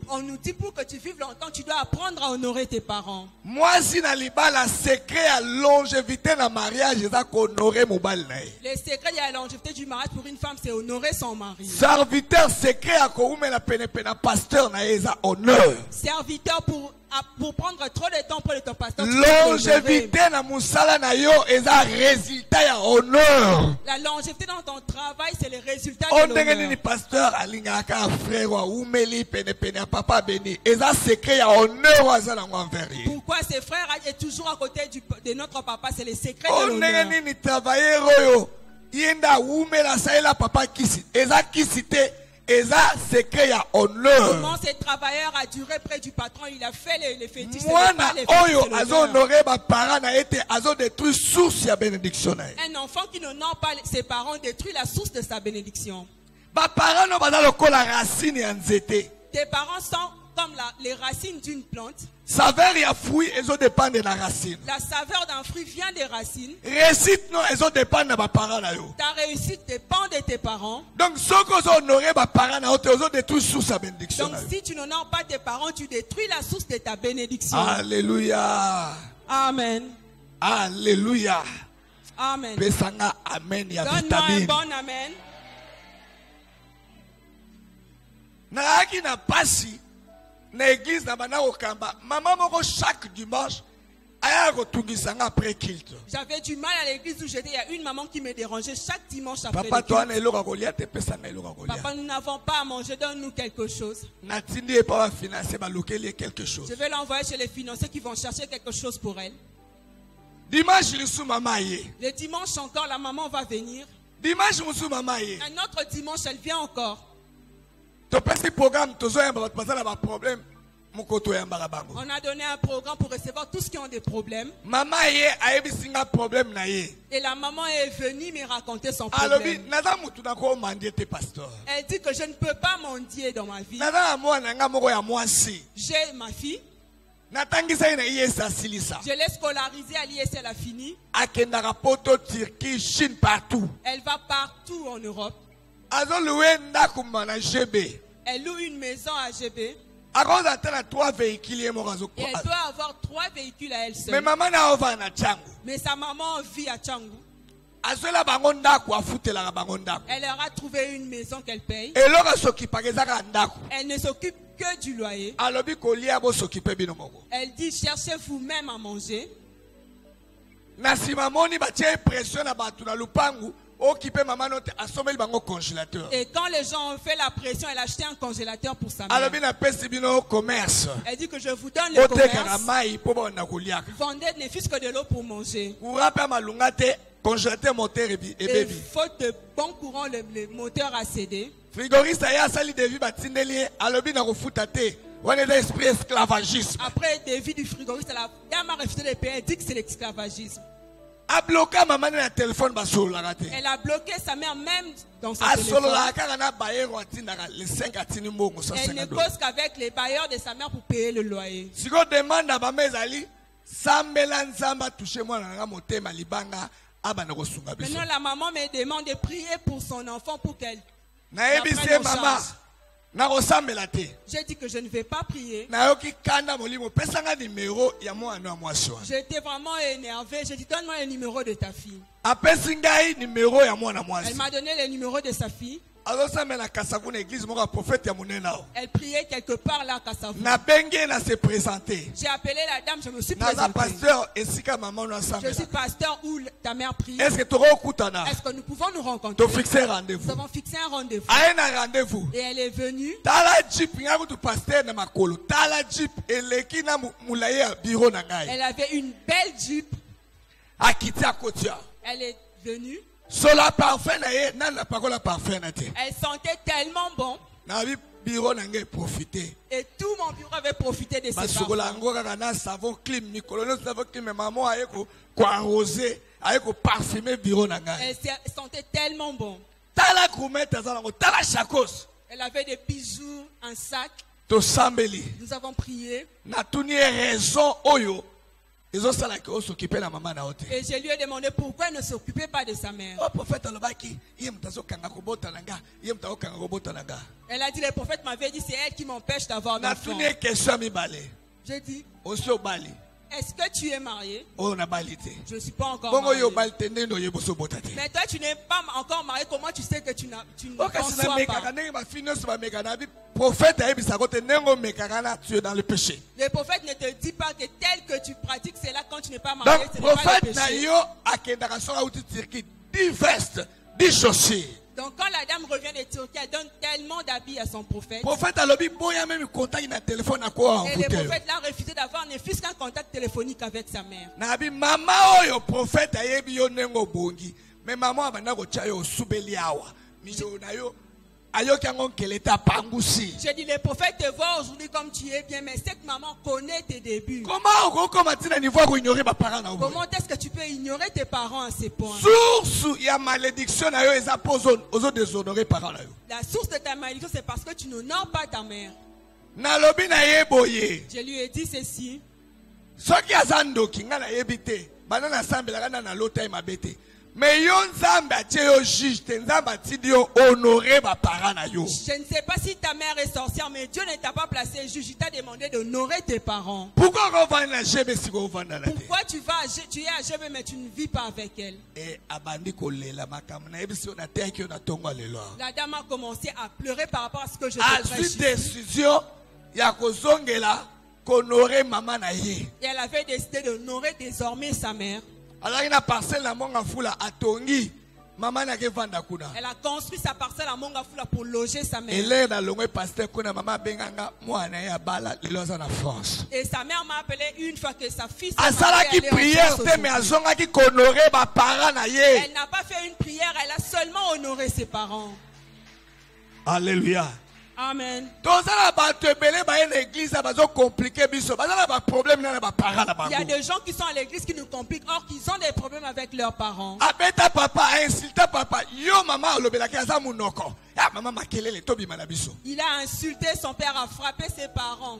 on nous dit pour que tu vives longtemps, tu dois apprendre à honorer tes parents. Moi, si na libala secret à longévité na mariage, c'est honorer mon bal. Le secret de la longévité du mariage pour une femme, c'est honorer son mari. Serviteur secret à koume la pena pasteur na eza honneur. Serviteur pour prendre trop de temps pour ton pasteur. Longévité na musala na yo eza résultat ya honneur. La longévité dans ton travail, c'est le résultat de l'honneur. On ni pasteur alingaka frère wa umeli pene papa béni. Eza secret ya honneur wa za na envers. Pourquoi ces frères est toujours à côté de notre papa, c'est le secret de l'honneur. On ni travailler royo. Yenda umela saela papa kisi. Eza kisite. Et ça, c'est qu'il y a honneur. Comment ce travailleur a duré près du patron, il a fait les fétiches. Moi, honoré ma parent a été détruit source de bénédiction. Un enfant qui n'honore pas ses parents détruit la source de sa bénédiction. Ma parent n'a pas la racine et nzete. Tes parents sont comme les racines d'une plante. Saveur et fruit, elles ont dépend de la racine. La saveur d'un fruit vient des racines. Réussite, non, elles ont dépend de ma parent. Ta réussite dépend de tes parents. Donc, ceux qui ont honoré ma parent, ils ont détruit source de bénédiction. Donc, si tu n'honores pas tes parents, tu détruis la source de ta bénédiction. Alléluia. Amen. Alléluia. Amen. Pesanga amen ya donne-moi un vitamine. bon amen. Naaki na pasi. Na église na bana okamba maman moko chaque dimanche aya kotungisanga après culte. J'avais du mal à l'église où j'étais, il y a une maman qui me dérangeait chaque dimanche après papa le toi na eloka kolia te pesa na eloka kolia. Papa, nous n'avons pas à manger, donne-nous quelque chose. Natindi et pas financer ba lokeli quelque chose. Je vais l'envoyer chez les financiers qui vont chercher quelque chose pour elle. Dimanche lisu mama ye. Le dimanche encore la maman va venir. Dimanche musu mama ye. Un autre dimanche elle vient encore. To pesi programme tozo ya ba bazala ba problème. On a donné un programme pour recevoir tous ceux qui ont des problèmes. Maman a problème na ye. Et la maman est venue me raconter son problème. Elle dit que je ne peux pas mendier dans ma vie. J'ai ma fille. Je l'ai scolarisée à l'IS, elle a fini. Elle va partout en Europe. Elle loue une maison à GB. Et elle doit avoir 3 véhicules à elle seule. Mais sa maman vit à Tchangou. Elle leur a trouvé une maison qu'elle paye. Elle ne s'occupe que du loyer. Elle dit cherchez vous-même à manger. Et quand les gens ont fait la pression, elle a acheté un congélateur pour sa mère. Elle dit que je vous donne le commerce. Vendez ne fût-ce que de l'eau pour manger. Et faute de bon courant, le moteur a cédé. Après des vies du frigoriste, la dame a refusé de payer. Elle dit que c'est l'esclavagisme. Elle a bloqué sa mère même dans son téléphone. Elle ne cause qu'avec les bailleurs de sa mère pour payer le loyer. Maintenant la maman me demande de prier pour son enfant pour qu'elle prenne en charge. J'ai dit que je ne vais pas prier. J'étais vraiment énervé. J'ai dit donne-moi le numéro de ta fille. Elle m'a donné le numéro de sa fille. Elle priait quelque part là à Kassavou. J'ai appelé la dame, je me suis présenté. Je suis pasteur où ta mère prie. Est-ce que nous pouvons nous rencontrer? Nous avons fixé un rendez-vous. Et elle est venue. Elle avait une belle Jeep. Elle est venue. Elle sentait tellement bon. Et tout mon bureau avait profité de ses parfums. Elle sentait tellement bon. Elle avait des bijoux, un sac. Nous avons prié. Et je lui ai demandé pourquoi elle ne s'occupait pas de sa mère. Elle a dit, le prophète m'avait dit, c'est elle qui m'empêche d'avoir d'enfants. J'ai dit, est-ce que tu es marié? Je ne suis pas encore marié. Mais toi, tu n'es pas encore marié. Comment tu sais que tu ne conçois pas? Le prophète ne te dit pas que tel que tu pratiques, c'est là quand tu n'es pas marié. Donc, donc quand la dame revient de Turquie, elle donne tellement d'habits à son prophète. Et le prophète l'a refusé d'avoir ne fût-ce qu'un contact téléphonique avec sa mère. J'ai dit, le prophète te voit aujourd'hui comme tu es bien, mais cette maman connaît tes débuts. Comment est-ce que tu peux ignorer tes parents à ces points? La source de ta malédiction, c'est parce que tu n'honores pas ta mère. Je lui ai dit ceci. Mais je ne sais pas si ta mère est sorcière, mais Dieu ne t'a pas placé juge. Il t'a demandé d'honorer tes parents. Pourquoi tu es à GB mais tu ne vis pas avec elle? La dame a commencé à pleurer par rapport à ce que je te prêche. Et elle avait décidé d'honorer désormais sa mère. Elle a construit sa parcelle à Mongafula pour loger sa mère. Et sa mère m'a appelé une fois que sa fille elle n'a pas fait une prière, elle a seulement honoré ses parents. Alléluia. Amen. Il y a des gens qui sont à l'église qui nous compliquent, or qu'ils ont des problèmes avec leurs parents. Il a insulté son père, a frappé ses parents.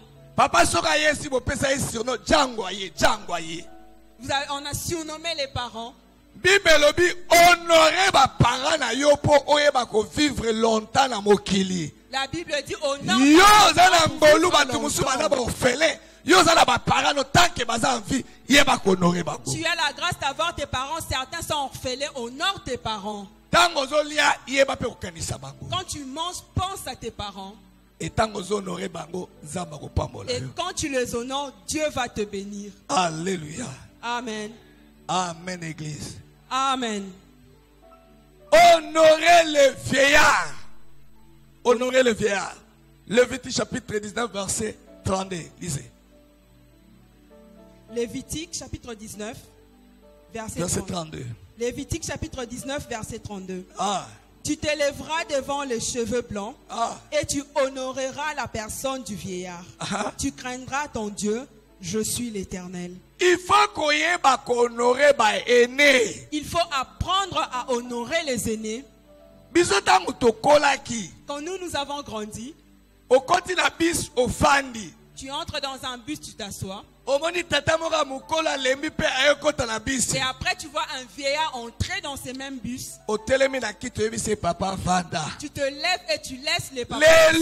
On a surnommé les parents. Bible lobi honorer ba parents na yo po oyeba ko vivre longtemps na mokili. La Bible dit honore. Yo zana ngolu batu musuma na ba ofele. Yo zana ba parents no tant que baza en vie, yeba ko honorer ba. Tu as la grâce d'avoir tes parents, certains sont orphelins, honore tes parents. Tango zolia yeba pe ko kanisa bango. Quand tu manges, pense à tes parents. Et tango honorer bango nzamba ko pambola yo. Et quand tu les honores, Dieu va te bénir. Alléluia. Amen. Amen église. Amen. Honorez le vieillard. Honorez le vieillard. Lévitique chapitre 19 verset 32. Lisez. Lévitique chapitre 19 verset 32. Lévitique chapitre 19 verset 32. Ah. Tu te lèveras devant les cheveux blancs et tu honoreras la personne du vieillard. Tu craindras ton Dieu. Je suis l'Éternel. Il faut honorer les aînés. Il faut apprendre à honorer les aînés. Quand nous avons grandi, tu entres dans un bus, tu t'assois. Et après tu vois un vieillard entrer dans ces mêmes bus. Tu te lèves et tu laisses les papas. Mais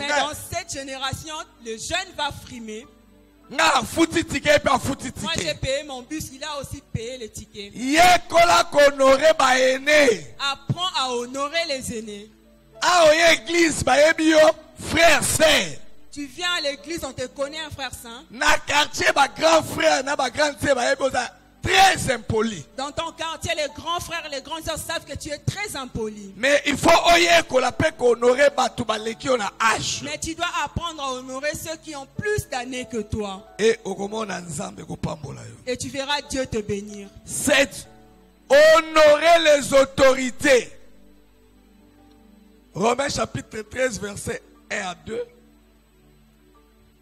dans cette génération, le jeune va frimer. Moi j'ai payé mon bus, il a aussi payé les tickets. Apprends à honorer les aînés. Frère, sœur. Tu viens à l'église, on te connaît un frère saint. Na quartier, ma grand frère, na ma grande sœur, très impoli. Dans ton quartier, les grands frères et les grandes sœurs savent que tu es très impoli. Mais il faut honorer âge. Mais tu dois apprendre à honorer ceux qui ont plus d'années que toi. Et tu verras Dieu te bénir. 7. Honorer les autorités. Romains chapitre 13, verset 1 à 2.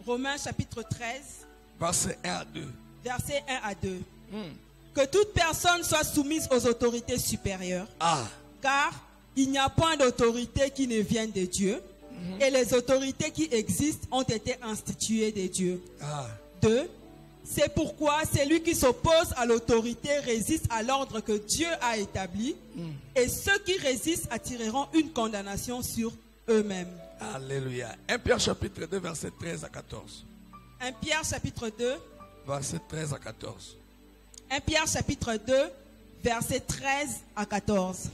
Romains chapitre 13, verset 1 à 2. Verset 1 à 2. Que toute personne soit soumise aux autorités supérieures. Car il n'y a point d'autorité qui ne vienne de Dieu. Et les autorités qui existent ont été instituées de Dieu. 2. C'est pourquoi celui qui s'oppose à l'autorité résiste à l'ordre que Dieu a établi. Et ceux qui résistent attireront une condamnation sur eux-mêmes. Alléluia. 1 Pierre chapitre 2 verset 13 à 14. 1 Pierre chapitre 2 verset 13 à 14. 1 Pierre chapitre 2 verset 13 à 14.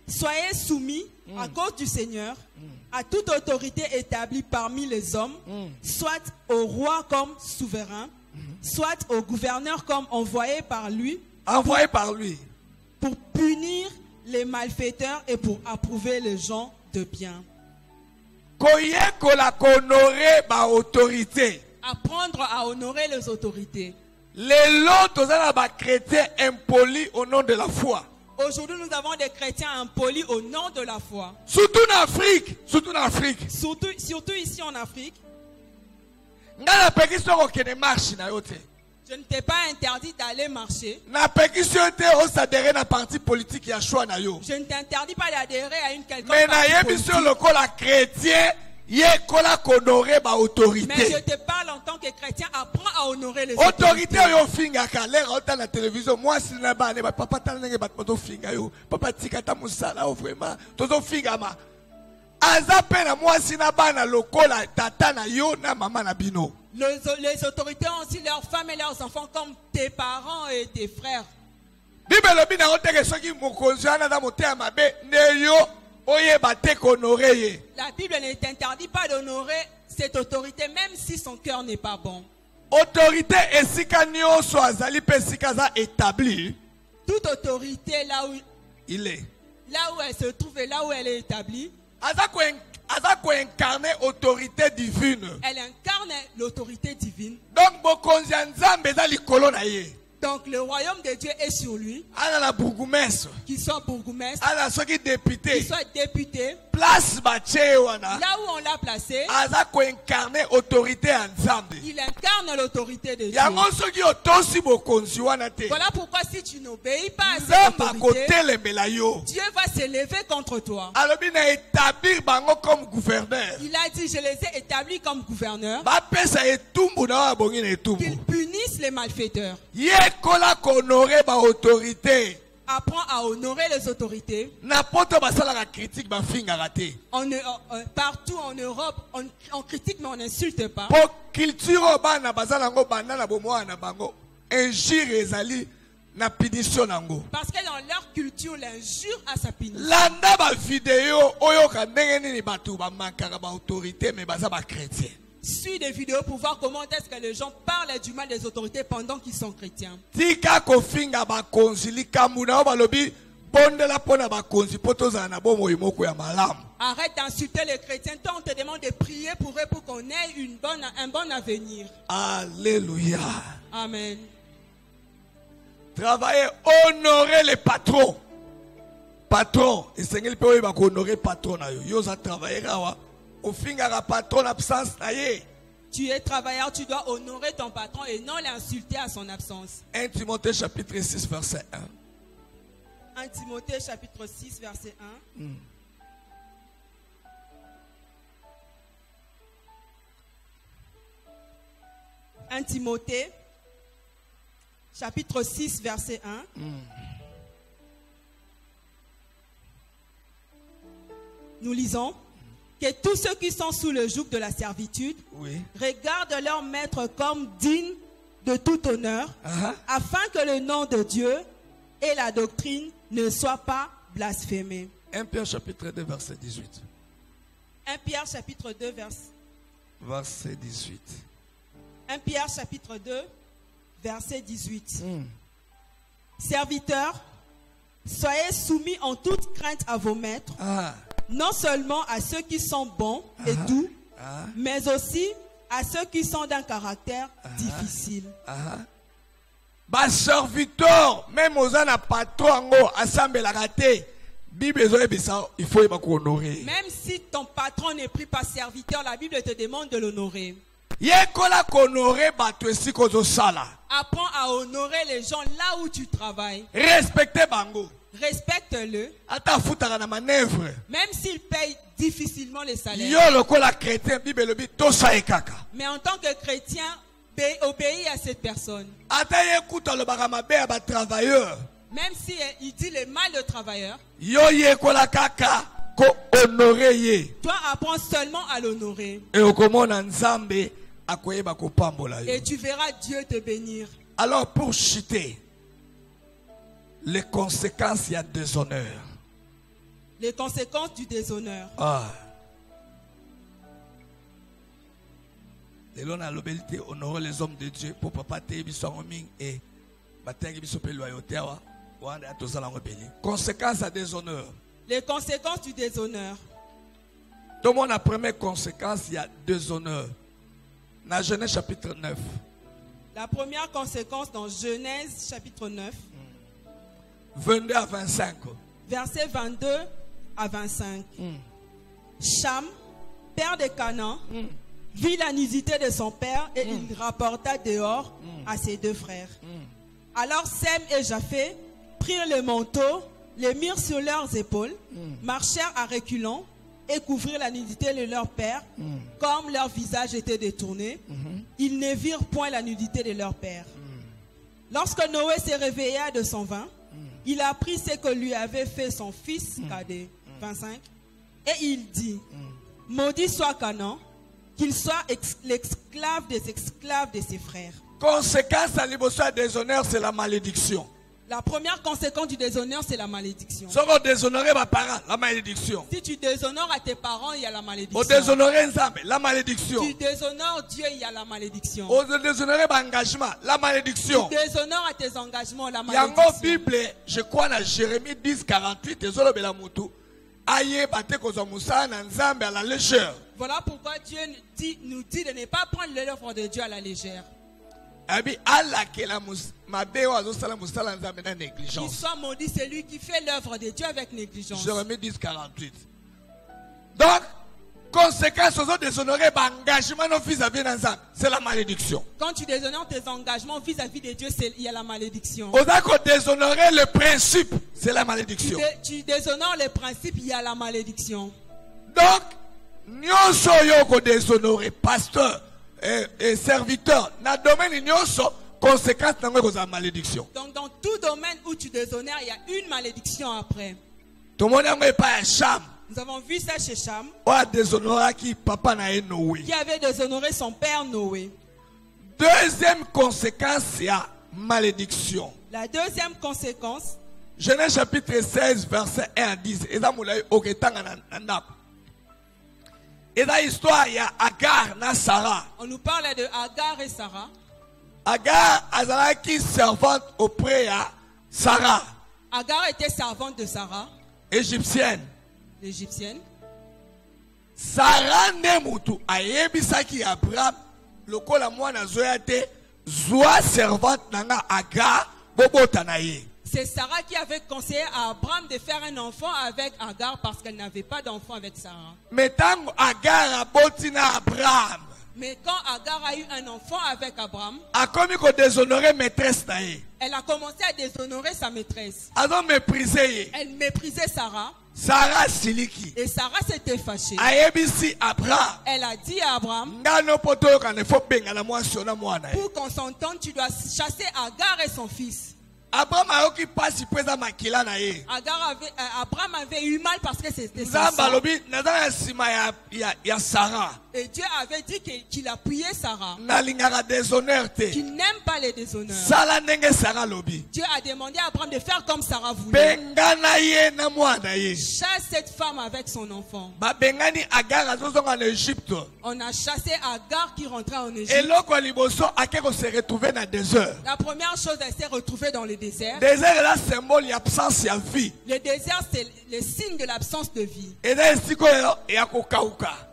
Soyez soumis à cause du Seigneur à toute autorité établie parmi les hommes, soit au roi comme souverain, soit au gouverneur comme envoyé par lui. Envoyé par lui. Pour punir les malfaiteurs et pour approuver les gens de bien. Apprendre à honorer les autorités. Les lots chrétiens impolis au nom de la foi. Aujourd'hui, nous avons des chrétiens impolis au nom de la foi. Surtout en Afrique. Surtout en Afrique. Surtout ici en Afrique. Je ne t'ai pas interdit d'aller marcher. Je ne t'interdis pas d'adhérer à une quelconque parti politique. Mais je te parle en tant que chrétien, apprends à honorer les autorités. Les autorités ont aussi leurs femmes et leurs enfants comme tes parents et tes frères. La Bible ne t'interdit pas d'honorer cette autorité même si son cœur n'est pas bon. Autorité établie. Toute autorité là où elle se trouve et là où elle est établie. Autorité divine. Elle incarne l'autorité divine. Donc Donc le royaume de Dieu est sur lui. ana la bourgmestre, Qu'il soit bourgmestre, ana soki député, qu'il soit député. place batie wana, Là où on l'a placé, aza ko incarner autorité en Nzambe. il incarne l'autorité de Dieu. Yango soki otosi bokonzi wana te, Voilà pourquoi si tu n'obéis pas à cette Nzambe autorité, akotelembela yo. Dieu va s'élever contre toi. Alobi na établir bango comme gouverneur. Il a dit, je les ai établis comme gouverneurs, Bapesa etumbu na babongi na etumbu. qu'ils punissent les malfaiteurs. Yekola konorer ba autorité. Apprends à honorer les autorités. Na poto basala la critique ba fingaka te. Partout en Europe, on critique mais on n'insulte pas. Po culture bana bazala ngo banda na bomwa na bango. Injure ezali na punition nango. Parce que dans leur culture, l'injure a sa punition. Landa ba vidéo oyo ka ndenge nini batu ba mankaka ba autorité mais baza ba chrétien. Suis des vidéos pour voir comment est-ce que les gens parlent du mal des autorités pendant qu'ils sont chrétiens. Tika ko finga ba konzi likambu na ba lobi bondela pona ba konzi potoza na bomo imoko ya malamu. Arrête d'insulter les chrétiens. Toi, on te demande de prier pour eux pour qu'on ait un bon avenir. Alléluia. Amen. Travailler, honorer les patrons. Patron, et Seigneur peut honorer patron na yo. Yo za travailler kawa. Au finga patron absence na ye. Tu es travailleur, tu dois honorer ton patron et non l'insulter à son absence. 1 Timothée chapitre 6 verset 1. 1 Timothée chapitre 6 verset 1. 1 Timothée chapitre 6 verset 1. Nous lisons que tous ceux qui sont sous le joug de la servitude regardent leur maître comme digne de tout honneur, afin que le nom de Dieu et la doctrine ne soient pas blasphémés. 1 Pierre chapitre 2 verset 18. 1 Pierre chapitre 2 verset 18. 1 Pierre chapitre 2 verset 18. Serviteurs, soyez soumis en toute crainte à vos maîtres, non seulement à ceux qui sont bons et doux, mais aussi à ceux qui sont d'un caractère difficile. Bas serviteur, même aux ana patron assemble la raté. Bible il faut honorer. Même si ton patron n'est plus pas serviteur, la Bible te demande de l'honorer. Apprends à honorer les gens là où tu travailles. Respectez bango. Respecte-le. Même s'il paye difficilement les salaires. Mais en tant que chrétien, obéis à cette personne. Même si il dit le mal de travailleur, toi apprends seulement à l'honorer. Et tu verras Dieu te bénir. Alors pour chuter, les conséquences, il y a déshonneur. Les conséquences du déshonneur. Honorer les hommes de Dieu pour papa et conséquences à déshonneur. Les conséquences du déshonneur. Tout le monde a première conséquence, il y a déshonneur. Dans Genèse chapitre 9. La première conséquence dans Genèse chapitre 9. 22 à 25. Versets 22 à 25. Cham, père de Canaan, vit la nudité de son père et il rapporta dehors à ses deux frères. Alors Sem et Japheth prirent le manteau, le mirent sur leurs épaules, marchèrent à reculons et couvrirent la nudité de leur père. Comme leur visage était détourné, ils ne virent point la nudité de leur père. Lorsque Noé se réveilla de son vin, il apprit ce que lui avait fait son fils cadet. 25. Et il dit, maudit soit Canaan, qu'il soit l'esclave des esclaves de ses frères. Conséquence à l'immotion déshonneur, c'est la malédiction. La première conséquence du déshonneur, c'est la malédiction. Si on déshonorer mes parents, la malédiction. Si tu déshonores à tes parents, il y a la malédiction. On déshonorer Nzambe, la malédiction. Tu déshonores Dieu, il y a la malédiction. On déshonorer mon engagement, la malédiction. Tu déshonores à tes engagements, la malédiction. Yango Bible, je crois dans Jérémie 10, 48, désolé bela mutu. Aye bate kozo musa na Nzambe à la légère. Voilà pourquoi Dieu nous dit de ne pas prendre l'œuvre de Dieu à la légère. Qu'il soit maudit celui qui fait l'œuvre de Dieu avec négligence. Jérémie 10:48. Donc, conséquence aux autres déshonorer engagement vis-à-vis d'ensemble, c'est la malédiction. Quand tu déshonores tes engagements vis-à-vis de Dieu, il y a la malédiction. Aux autres déshonorer le principe, c'est la malédiction. Tu déshonores les principes, il y a la malédiction. Donc, nous sommes déshonorer pasteur et serviteur. Dans le domaine nous conséquence de la malédiction. Donc dans tout domaine où tu déshonores, il y a une malédiction après. Tout le monde n'a pas un Cham. Nous avons vu ça chez Cham. Qui avait déshonoré son père Noé. Deuxième conséquence, c'est la malédiction. La deuxième conséquence. Genèse chapitre 16, verset 1 à 10. Et dans l'histoire, il y a Agar et Sarah. On nous parle de Agar et Sarah. Agar est servante auprès de Sarah. Agar était servante de Sarah. Égyptienne. L'égyptienne. Sarah nemutu ayebisaki Abraham lokola mwana zoyate zoa servante nanga Agar bobota na ye. C'est Sarah qui avait conseillé à Abraham de faire un enfant avec Agar parce qu'elle n'avait pas d'enfant avec Sarah. Mais tant Agar aboti na Abraham. Mais quand Agar a eu un enfant avec Abraham, elle a commencé à déshonorer sa maîtresse. Elle méprisait Sarah. Et Sarah s'était fâchée. Elle a dit à Abraham, pour qu'on s'entende, tu dois chasser Agar et son fils. Abraham avait eu mal parce que c'était sa sœur. Et Dieu avait dit qu'il appuyait Sarah. Qu'il n'aime pas les déshonneurs. Dieu a demandé à Abraham de faire comme Sarah voulait. Chasse cette femme avec son enfant. On a chassé Agar qui rentrait en Égypte. La première chose, elle s'est retrouvée dans le désert. Le désert est le symbole d'absence de vie. Le désert, c'est le signe de l'absence de vie.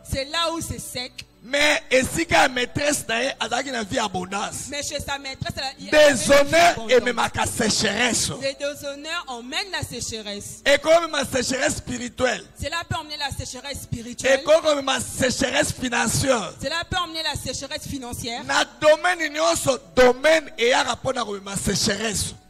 C'est là où c'est sec. Mais chez sa maîtresse, il y a déshonneur et même la sécheresse. Les déshonneurs emmènent la sécheresse. Et comme ma sécheresse spirituelle. Cela peut emmener la sécheresse spirituelle. Et comme ma sécheresse financière. Cela peut emmener la sécheresse financière.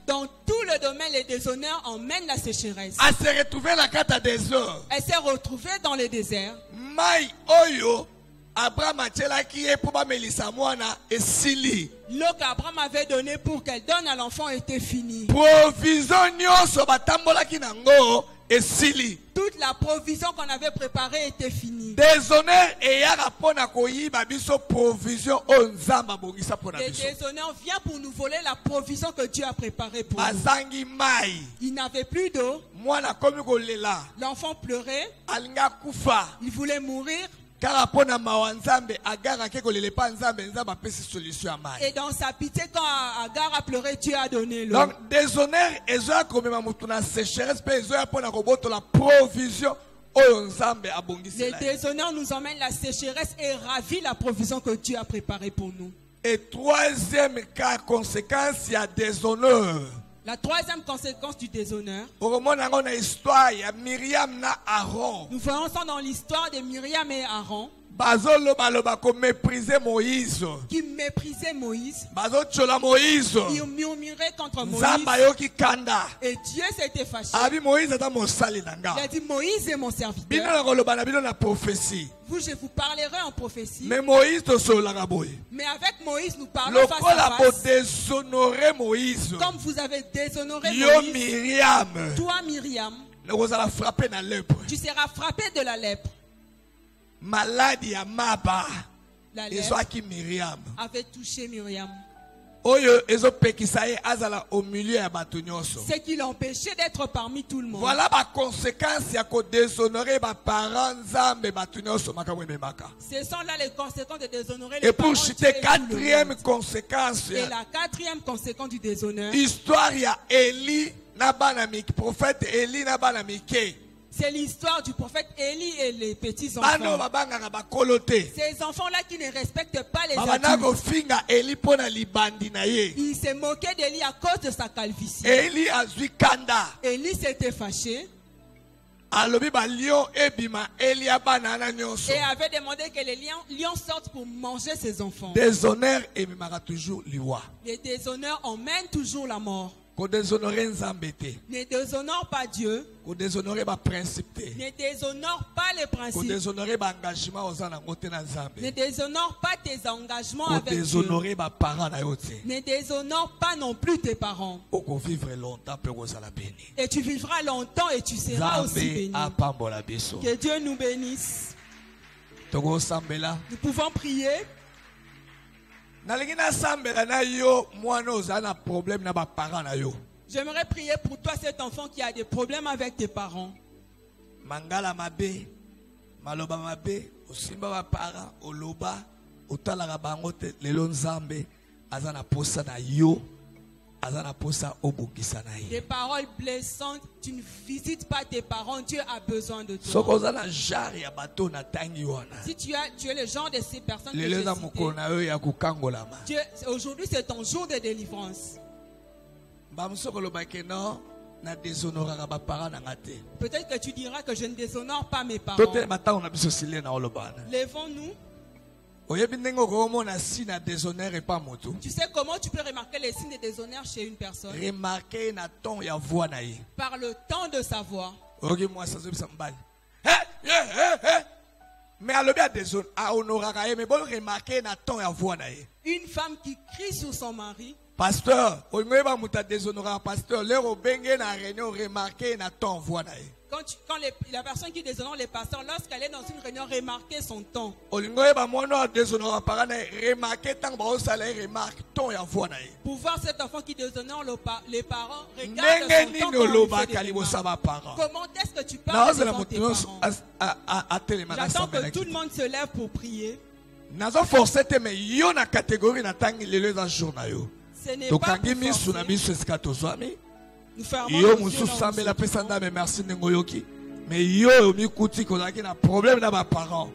Dans tout le domaine, les déshonneurs emmènent la sécheresse. Elle s'est retrouvée la carte à désert. Elle s'est retrouvée dans le désert. Mai oyo Abraham qui est pour Melissa Moana et Sili. L'eau qu'Abraham avait donné pour qu'elle donne à l'enfant était finie. Provision nyoso batambola kinango et Sili. Toute la provision qu'on avait préparée était finie. Déshonneur et yarapona koyi babiso provision onzamba bongisa pona biso. Les déshonneurs viennent pour nous voler la provision que Dieu a préparée pour Bazangi mai. Il n'avait plus d'eau. Mwana komi kolela. L'enfant pleurait. Alinga kufa. Il voulait mourir. Et dans sa pitié, quand Agar a pleuré, Dieu a donné l'eau. Donc, déshonneur et Zoya comme la sécheresse, la provision. Les déshonneurs nous emmènent la sécheresse et ravit la provision que Dieu a préparée pour nous. Et troisième cas, conséquence, il y a déshonneur. La troisième conséquence du déshonneur. Nous voyons ça dans l'histoire de Myriam et Aaron. Qui méprisaient Moïse. Ils murmuraient contre Moïse. Et Dieu s'était fâché. Il a dit Moïse est mon serviteur. Vous, je vous parlerai en prophétie. Mais avec Moïse, nous parlons face à face. Comme vous avez déshonoré Moïse, toi Myriam, tu seras frappé de la lèpre. Maladie à Maba. La lèpre avait touché Myriam. Ce qui l'empêchait d'être parmi tout le monde. Voilà la conséquence de déshonorer mes parents. Ce sont là les conséquences de déshonorer les parents. Et pour citer quatrième conséquence. Et la quatrième conséquence du déshonneur. Histoire il y a Élie Nabanamik, prophète Élie Nabanamike. C'est l'histoire du prophète Élie et les petits enfants. Bano babanga ba kolote. Ces enfants-là qui ne respectent pas les Babana go adultes. finga Eli pona libandi na ye. Ils se moquaient d'Élie à cause de sa calvitie. Eli azwi kanda. Élie s'était fâché Alobi ba lion ebima Eli abanana nyonso. et avait demandé que les lions sortent pour manger ses enfants. Déshonneur ebimaka toujours liwa. Les déshonneurs emmènent toujours la mort. Ko déshonorer nzambe te. Ne déshonore pas Dieu. Ko déshonorer ba principe te. Ne déshonore pas les Ko principes. déshonorer ba engagement ozana ngote na nzambe. Ne déshonore pas tes engagements Ko avec Dieu. déshonorer ba parents na yo te. Ne déshonore pas non plus tes parents. Oko vivre longtemps pe kozala béni. Et tu vivras longtemps et tu seras aussi Nzambe béni. apambola biso. Que Dieu nous bénisse. Toko sambela. Nous pouvons prier. Nalingi na sambela na yo mwana ozana na problème na ba parents na yo. J'aimerais prier pour toi, cet enfant qui a des problèmes avec tes parents. Mangala mabe, maloba mabe, osimba ba parents, oloba, otalaka bango te lelo nzambe azana posa na yo, azana posa obokisa na ye. Des paroles blessantes, tu ne visites pas tes parents, Dieu a besoin de toi. Soko ozana jari ya bato na tangi wana. Si tu es le genre de ces personnes que Lelo j'ai za citées, mokolo na yo ya kokangolama. aujourd'hui c'est ton jour de délivrance. Bamsoko lobake non na déshonoraka ba parents na ngate. Peut-être que tu diras que je ne déshonore pas mes parents. Tote matango na biso sile na olobana. Lèvons-nous. Oyebi ndenge okomona si na déshonneur pas moto. Tu sais comment tu peux remarquer les signes de déshonneur chez une personne? Remarquer na ton ya voix na ye. Par le temps de sa voix. Oki moi ça se mbali. Mais alobi a déshonneur a honoraka ye mais bon remarquer na ton ya voix na ye. Une femme qui crie sur son mari. Pasteur, oyebi muta déshonorer pasteur, leur obenge na réunion remarquer na ton voix na ye. Quand la personne qui déshonore les pasteurs, lorsqu'elle est dans une réunion, remarquez son ton. Olingoyeba mwana déshonorer parent na remarquer tant ba osala remarque ton ya voix na ye. Pour voir cet enfant qui déshonore les parents, regarde Ndenge son ton nini quand il oloba fait des kalibosa ba remarques. parents. Comment est-ce que tu parles Nazo la devant tes mutu parents? a telemaka J'attends que sambela tout le ki. monde se lève pour prier. Nazo forcer te mais yo na catégorie na tangi lelo za jour na yo. Ce n'est To pas kangi pour misu na forcer. biso esika tozwami. Nous fermons Yo les yeux musu là où nous sambela sommes. pesa ndame merci ndenge oyoki. Mais yo mi kuti kozaki na problème na ba parents.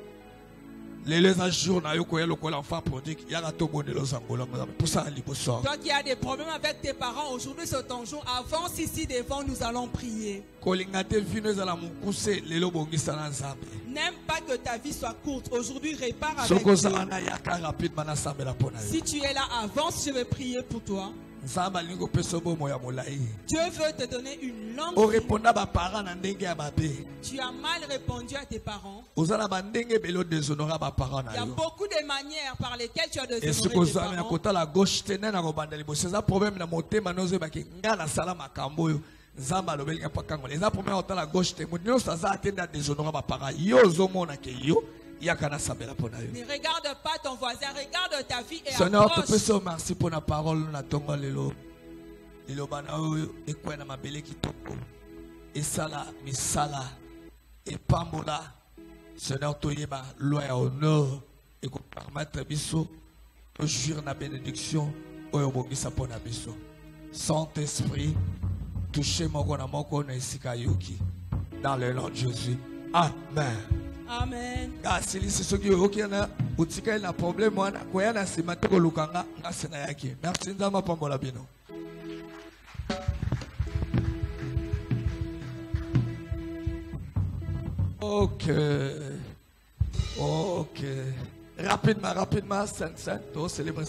Lelo za jour na yo ko yelo ko l'enfant prodigue yaka to bonelo zangola pour ça liboso. Toi qui as des problèmes avec tes parents, aujourd'hui c'est ton jour. Avance ici devant, nous allons prier. Kolinga te vino za la mukuse lelo bongisa na nzambe. N'aime pas que ta vie soit courte. Aujourd'hui, répare avec Soko Dieu. za na yaka rapidement na sambela pona yo. Si tu es là, avance, je vais prier pour toi. Nzamba lingo peso bomo ya molai. Dieu veut te donner une longue O vie. reponda ba parents na ndenge ya babe. Tu as mal répondu à tes parents. Ozana ba ndenge belo déshonorer ba parents Il na y a yo. beaucoup de manières par lesquelles tu as Et déshonoré ce tes que ça na parents. kota la gauche tene na kobanda liboso eza problème na motema nozo baki ngana sala makambo yo. Nzamba lobeli ka pakango. Eza problème kota la gauche te. Mutino sa za atenda déshonorer ba parents. Yo zo mona ke yo yakana sabela pona yo. Ne regarde pas ton voisin, regarde ta vie et Seigneur, te approche. peso merci pour la parole na tongo lelo. Lelo bana oyo ekwena mabele kitoko. Esala misala epambola. Seigneur, toyeba loi et honneur et qu'on permette biso de jouir na bénédiction oyo bongisa pona biso. Saint-Esprit, touchez moko na moko na esika yoki. Dans le nom de Jésus. Amen. Amen. Gasili sisoki oki na utika na problème wana koya na sima to kolukanga ngasena yaki. Merci nzamba pambola bino. Ok. Rapidement, 5-5, to célébrer.